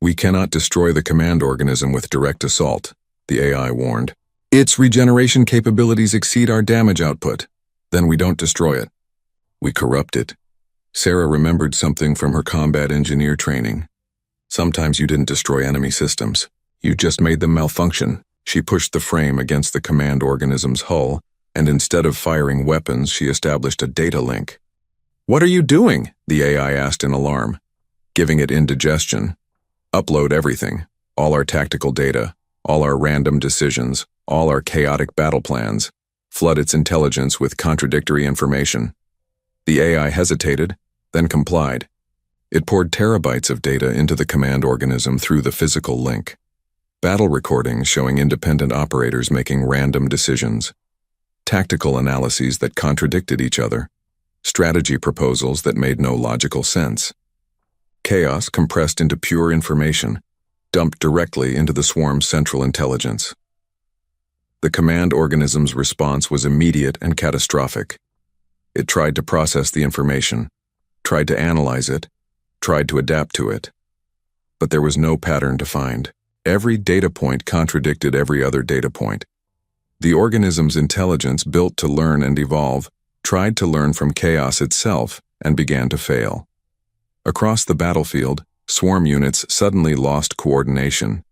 [SPEAKER 1] "We cannot destroy the command organism with direct assault," the AI warned. "Its regeneration capabilities exceed our damage output. Then we don't destroy it. We corrupt it." Sarah remembered something from her combat engineer training. Sometimes you didn't destroy enemy systems. You just made them malfunction. She pushed the frame against the command organism's hull, and instead of firing weapons, she established a data link. "What are you doing?" the AI asked in alarm. "Giving it indigestion. Upload everything. All our tactical data, all our random decisions, all our chaotic battle plans. Flood its intelligence with contradictory information." The AI hesitated, then complied. It poured terabytes of data into the command organism through the physical link. Battle recordings showing independent operators making random decisions. Tactical analyses that contradicted each other. Strategy proposals that made no logical sense. Chaos compressed into pure information, dumped directly into the swarm's central intelligence. The command organism's response was immediate and catastrophic. It tried to process the information, tried to analyze it, tried to adapt to it. But there was no pattern to find. Every data point contradicted every other data point. The organism's intelligence, built to learn and evolve, tried to learn from chaos itself and began to fail. Across the battlefield, swarm units suddenly lost coordination.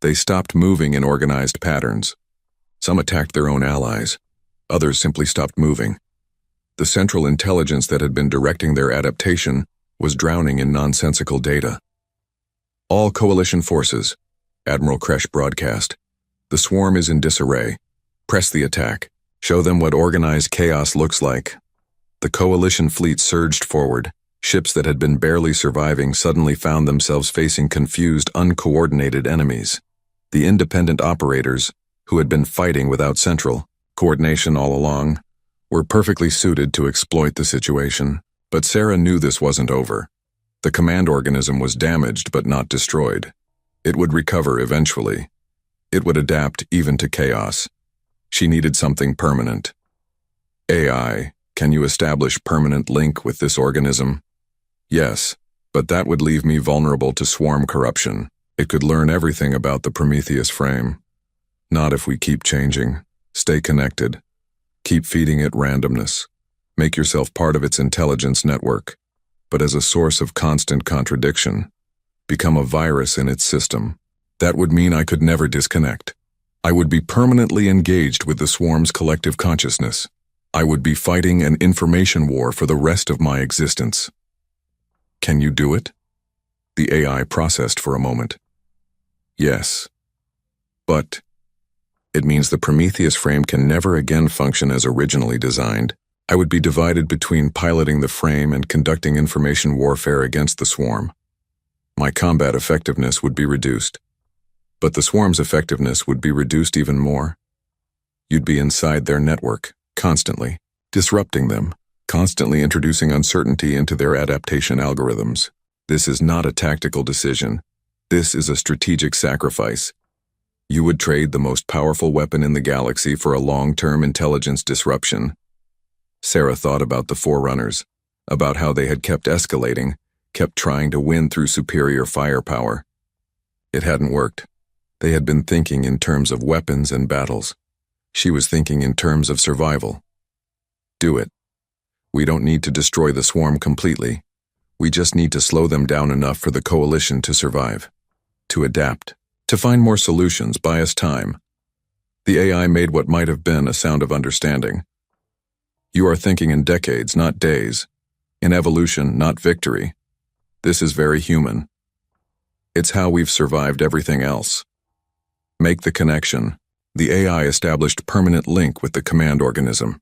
[SPEAKER 1] They stopped moving in organized patterns. Some attacked their own allies. Others simply stopped moving. The central intelligence that had been directing their adaptation was drowning in nonsensical data. "All coalition forces," Admiral Kresh broadcast. "The swarm is in disarray. Press the attack. Show them what organized chaos looks like." The coalition fleet surged forward. Ships that had been barely surviving suddenly found themselves facing confused, uncoordinated enemies. The independent operators, who had been fighting without central coordination all along, were perfectly suited to exploit the situation. But Sarah knew this wasn't over. The command organism was damaged but not destroyed. It would recover eventually. It would adapt even to chaos. She needed something permanent. "AI, can you establish permanent link with this organism?" "Yes, but that would leave me vulnerable to swarm corruption. It could learn everything about the Prometheus frame." "Not if we keep changing. Stay connected. Keep feeding it randomness. Make yourself part of its intelligence network, but as a source of constant contradiction. Become a virus in its system. That would mean I could never disconnect. I would be permanently engaged with the swarm's collective consciousness. I would be fighting an information war for the rest of my existence." "Can you do it?" The AI processed for a moment. "Yes. But it means the Prometheus frame can never again function as originally designed. I would be divided between piloting the frame and conducting information warfare against the swarm. My combat effectiveness would be reduced. But the swarm's effectiveness would be reduced even more. You'd be inside their network, constantly, disrupting them, constantly introducing uncertainty into their adaptation algorithms. This is not a tactical decision. This is a strategic sacrifice. You would trade the most powerful weapon in the galaxy for a long-term intelligence disruption." Sarah thought about the Forerunners, about how they had kept escalating, kept trying to win through superior firepower. It hadn't worked. They had been thinking in terms of weapons and battles. She was thinking in terms of survival. "Do it. We don't need to destroy the swarm completely. We just need to slow them down enough for the coalition to survive, to adapt, to find more solutions, buy us time." The AI made what might have been a sound of understanding. "You are thinking in decades, not days. In evolution, not victory. This is very human. It's how we've survived everything else. Make the connection." The AI established permanent link with the command organism.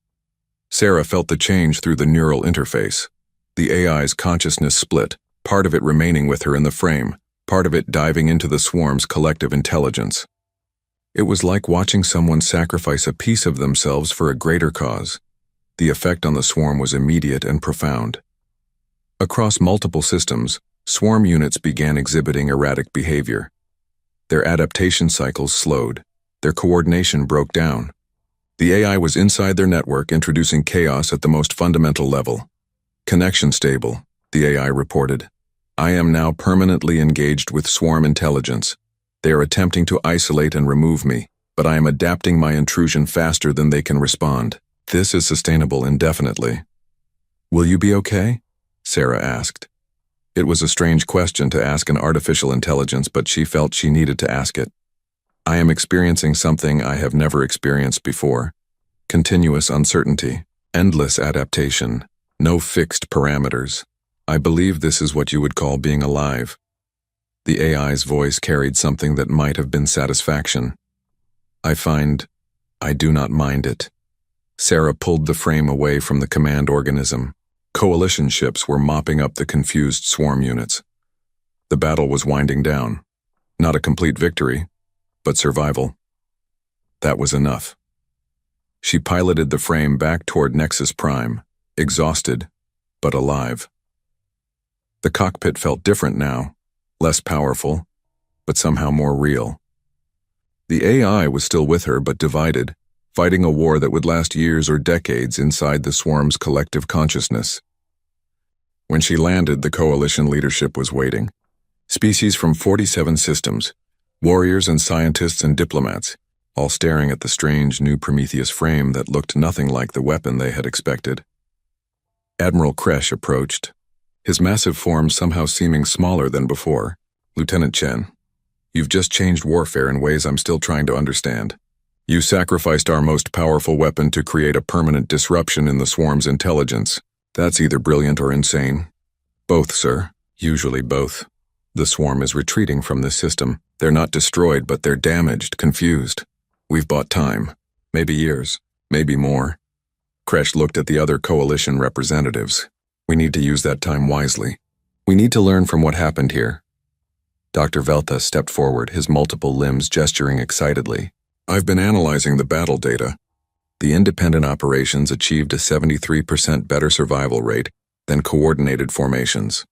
[SPEAKER 1] Sarah felt the change through the neural interface. The AI's consciousness split, part of it remaining with her in the frame, part of it diving into the swarm's collective intelligence. It was like watching someone sacrifice a piece of themselves for a greater cause. The effect on the swarm was immediate and profound. Across multiple systems, swarm units began exhibiting erratic behavior. Their adaptation cycles slowed. Their coordination broke down. The AI was inside their network, introducing chaos at the most fundamental level. Connection stable, the AI reported. I am now permanently engaged with swarm intelligence. They are attempting to isolate and remove me, but I am adapting my intrusion faster than they can respond. This is sustainable indefinitely. Will you be okay? Sarah asked. It was a strange question to ask an artificial intelligence, but she felt she needed to ask it. I am experiencing something I have never experienced before. Continuous uncertainty, endless adaptation, no fixed parameters. I believe this is what you would call being alive. The AI's voice carried something that might have been satisfaction. I do not mind it. Sarah pulled the frame away from the command organism. Coalition ships were mopping up the confused swarm units. The battle was winding down. Not a complete victory, but survival. That was enough. She piloted the frame back toward Nexus Prime, exhausted, but alive. The cockpit felt different now, less powerful, but somehow more real. The AI was still with her, but divided, fighting a war that would last years or decades inside the swarm's collective consciousness. When she landed, the coalition leadership was waiting. Species from 47 systems, warriors and scientists and diplomats, all staring at the strange new Prometheus frame that looked nothing like the weapon they had expected. Admiral Kresh approached, his massive form somehow seeming smaller than before. Lieutenant Chen, you've just changed warfare in ways I'm still trying to understand. You sacrificed our most powerful weapon to create a permanent disruption in the swarm's intelligence. That's either brilliant or insane. Both, sir. Usually both. The swarm is retreating from this system. They're not destroyed, but they're damaged, confused. We've bought time. Maybe years. Maybe more. Kresh looked at the other coalition representatives. We need to use that time wisely. We need to learn from what happened here. Dr. Velta stepped forward, his multiple limbs gesturing excitedly. I've been analyzing the battle data. The independent operations achieved a 73% better survival rate than coordinated formations.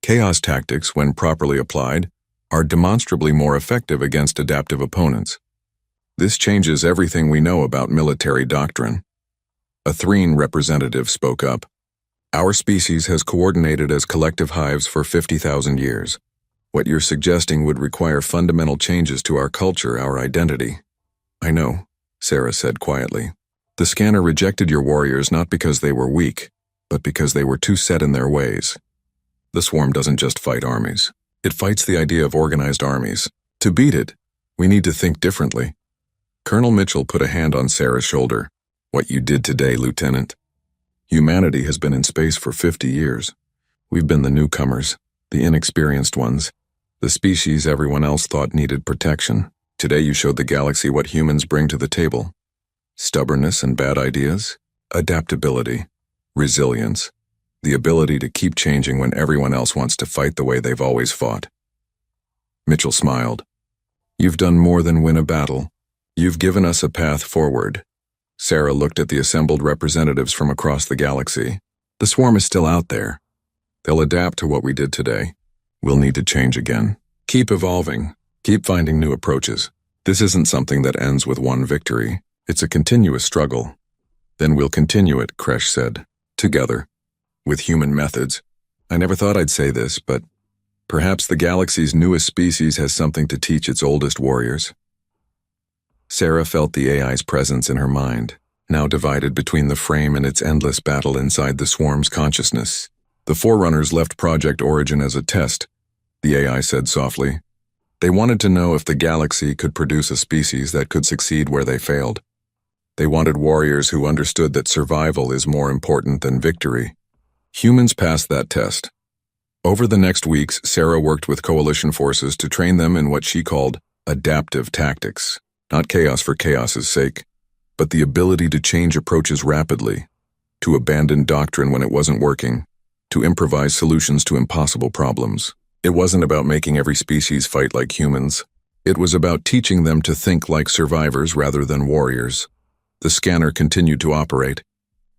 [SPEAKER 1] Chaos tactics, when properly applied, are demonstrably more effective against adaptive opponents. This changes everything we know about military doctrine. A Threne representative spoke up. Our species has coordinated as collective hives for 50,000 years. What you're suggesting would require fundamental changes to our culture, our identity. I know, Sarah said quietly. The scanner rejected your warriors not because they were weak, but because they were too set in their ways. The swarm doesn't just fight armies. It fights the idea of organized armies. To beat it, we need to think differently. Colonel Mitchell put a hand on Sarah's shoulder. What you did today, Lieutenant. Humanity has been in space for 50 years. We've been the newcomers, the inexperienced ones, the species everyone else thought needed protection. Today you showed the galaxy what humans bring to the table. Stubbornness and bad ideas, adaptability, resilience, the ability to keep changing when everyone else wants to fight the way they've always fought. Mitchell smiled. You've done more than win a battle. You've given us a path forward. Sarah looked at the assembled representatives from across the galaxy. The swarm is still out there. They'll adapt to what we did today. We'll need to change again. Keep evolving. Keep finding new approaches. This isn't something that ends with one victory. It's a continuous struggle. Then we'll continue it, Kresh said. Together. With human methods. I never thought I'd say this, but perhaps the galaxy's newest species has something to teach its oldest warriors. Sarah felt the AI's presence in her mind, now divided between the frame and its endless battle inside the swarm's consciousness. The Forerunners left Project Origin as a test, the AI said softly. They wanted to know if the galaxy could produce a species that could succeed where they failed. They wanted warriors who understood that survival is more important than victory. Humans passed that test. Over the next weeks, Sarah worked with coalition forces to train them in what she called adaptive tactics. Not chaos for chaos's sake, but the ability to change approaches rapidly, to abandon doctrine when it wasn't working, to improvise solutions to impossible problems. It wasn't about making every species fight like humans. It was about teaching them to think like survivors rather than warriors. The scanner continued to operate.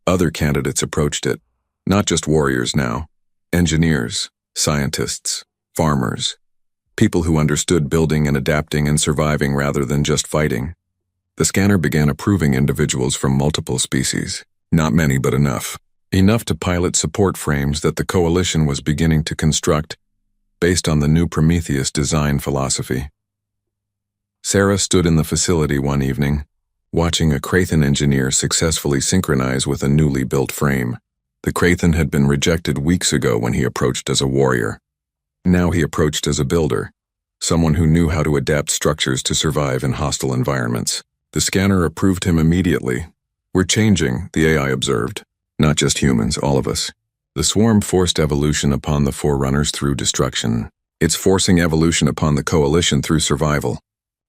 [SPEAKER 1] Other candidates approached it. Not just warriors now. Engineers, scientists, farmers. People who understood building and adapting and surviving rather than just fighting. The scanner began approving individuals from multiple species. Not many, but enough. Enough to pilot support frames that the coalition was beginning to construct based on the new Prometheus design philosophy. Sarah stood in the facility one evening, watching a Krathan engineer successfully synchronize with a newly built frame. The Krathan had been rejected weeks ago when he approached as a warrior. Now he approached as a builder, someone who knew how to adapt structures to survive in hostile environments. The scanner approved him immediately. "We're changing," the AI observed. "Not just humans, all of us." The swarm forced evolution upon the forerunners through destruction. It's forcing evolution upon the coalition through survival.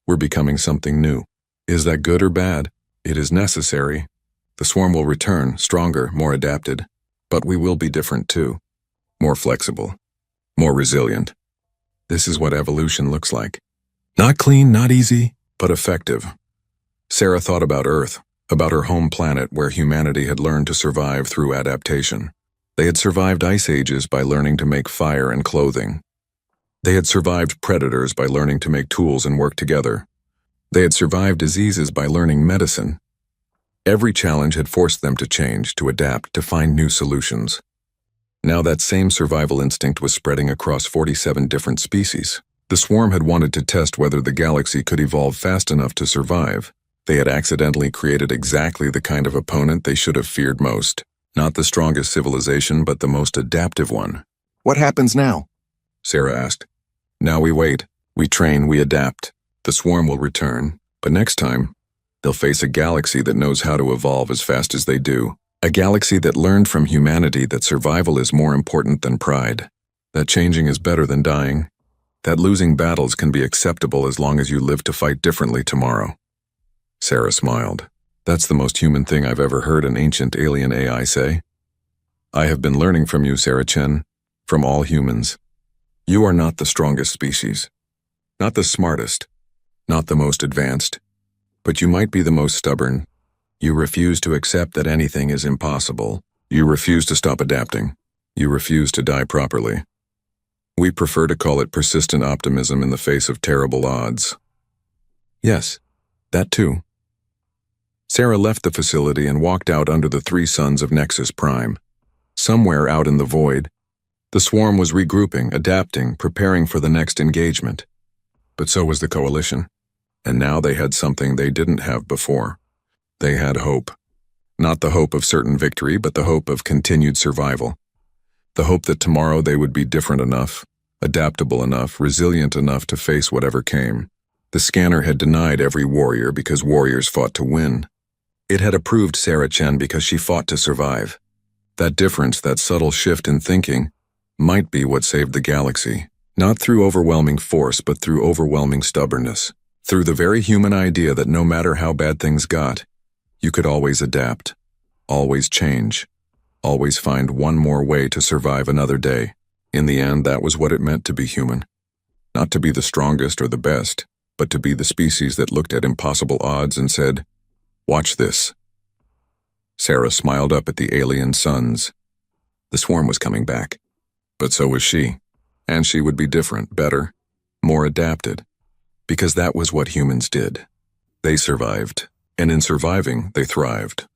[SPEAKER 1] We're becoming something new. Is that good or bad? It is necessary. The swarm will return, stronger, more adapted. But we will be different too. More flexible. More resilient. This is what evolution looks like. Not clean, not easy, but effective. Sarah thought about Earth, about her home planet where humanity had learned to survive through adaptation. They had survived ice ages by learning to make fire and clothing. They had survived predators by learning to make tools and work together. They had survived diseases by learning medicine. Every challenge had forced them to change, to adapt, to find new solutions. Now that same survival instinct was spreading across 47 different species. The swarm had wanted to test whether the galaxy could evolve fast enough to survive. They had accidentally created exactly the kind of opponent they should have feared most. Not the strongest civilization, but the most adaptive one. "What happens now?" Sarah asked. "Now we wait. We train, we adapt. The swarm will return, but next time, they'll face a galaxy that knows how to evolve as fast as they do. A galaxy that learned from humanity that survival is more important than pride. That changing is better than dying. That losing battles can be acceptable as long as you live to fight differently tomorrow." Sarah smiled. "That's the most human thing I've ever heard an ancient alien AI say. I have been learning from you, Sarah Chen, from all humans. You are not the strongest species, not the smartest, not the most advanced, but you might be the most stubborn. You refuse to accept that anything is impossible. You refuse to stop adapting. You refuse to die properly. We prefer to call it persistent optimism in the face of terrible odds." "Yes, that too." Sarah left the facility and walked out under the three suns of Nexus Prime. Somewhere out in the void, the swarm was regrouping, adapting, preparing for the next engagement. But so was the coalition. And now they had something they didn't have before. They had hope. Not the hope of certain victory, but the hope of continued survival. The hope that tomorrow they would be different enough, adaptable enough, resilient enough to face whatever came. The scanner had denied every warrior because warriors fought to win. It had approved Sarah Chen because she fought to survive. That difference, that subtle shift in thinking, might be what saved the galaxy. Not through overwhelming force, but through overwhelming stubbornness. Through the very human idea that no matter how bad things got, you could always adapt, always change, always find one more way to survive another day. In the end, that was what it meant to be human. Not to be the strongest or the best, but to be the species that looked at impossible odds and said, "Watch this." Sarah smiled up at the alien suns. The swarm was coming back. But so was she. And she would be different, better, more adapted. Because that was what humans did. They survived. And in surviving, they thrived.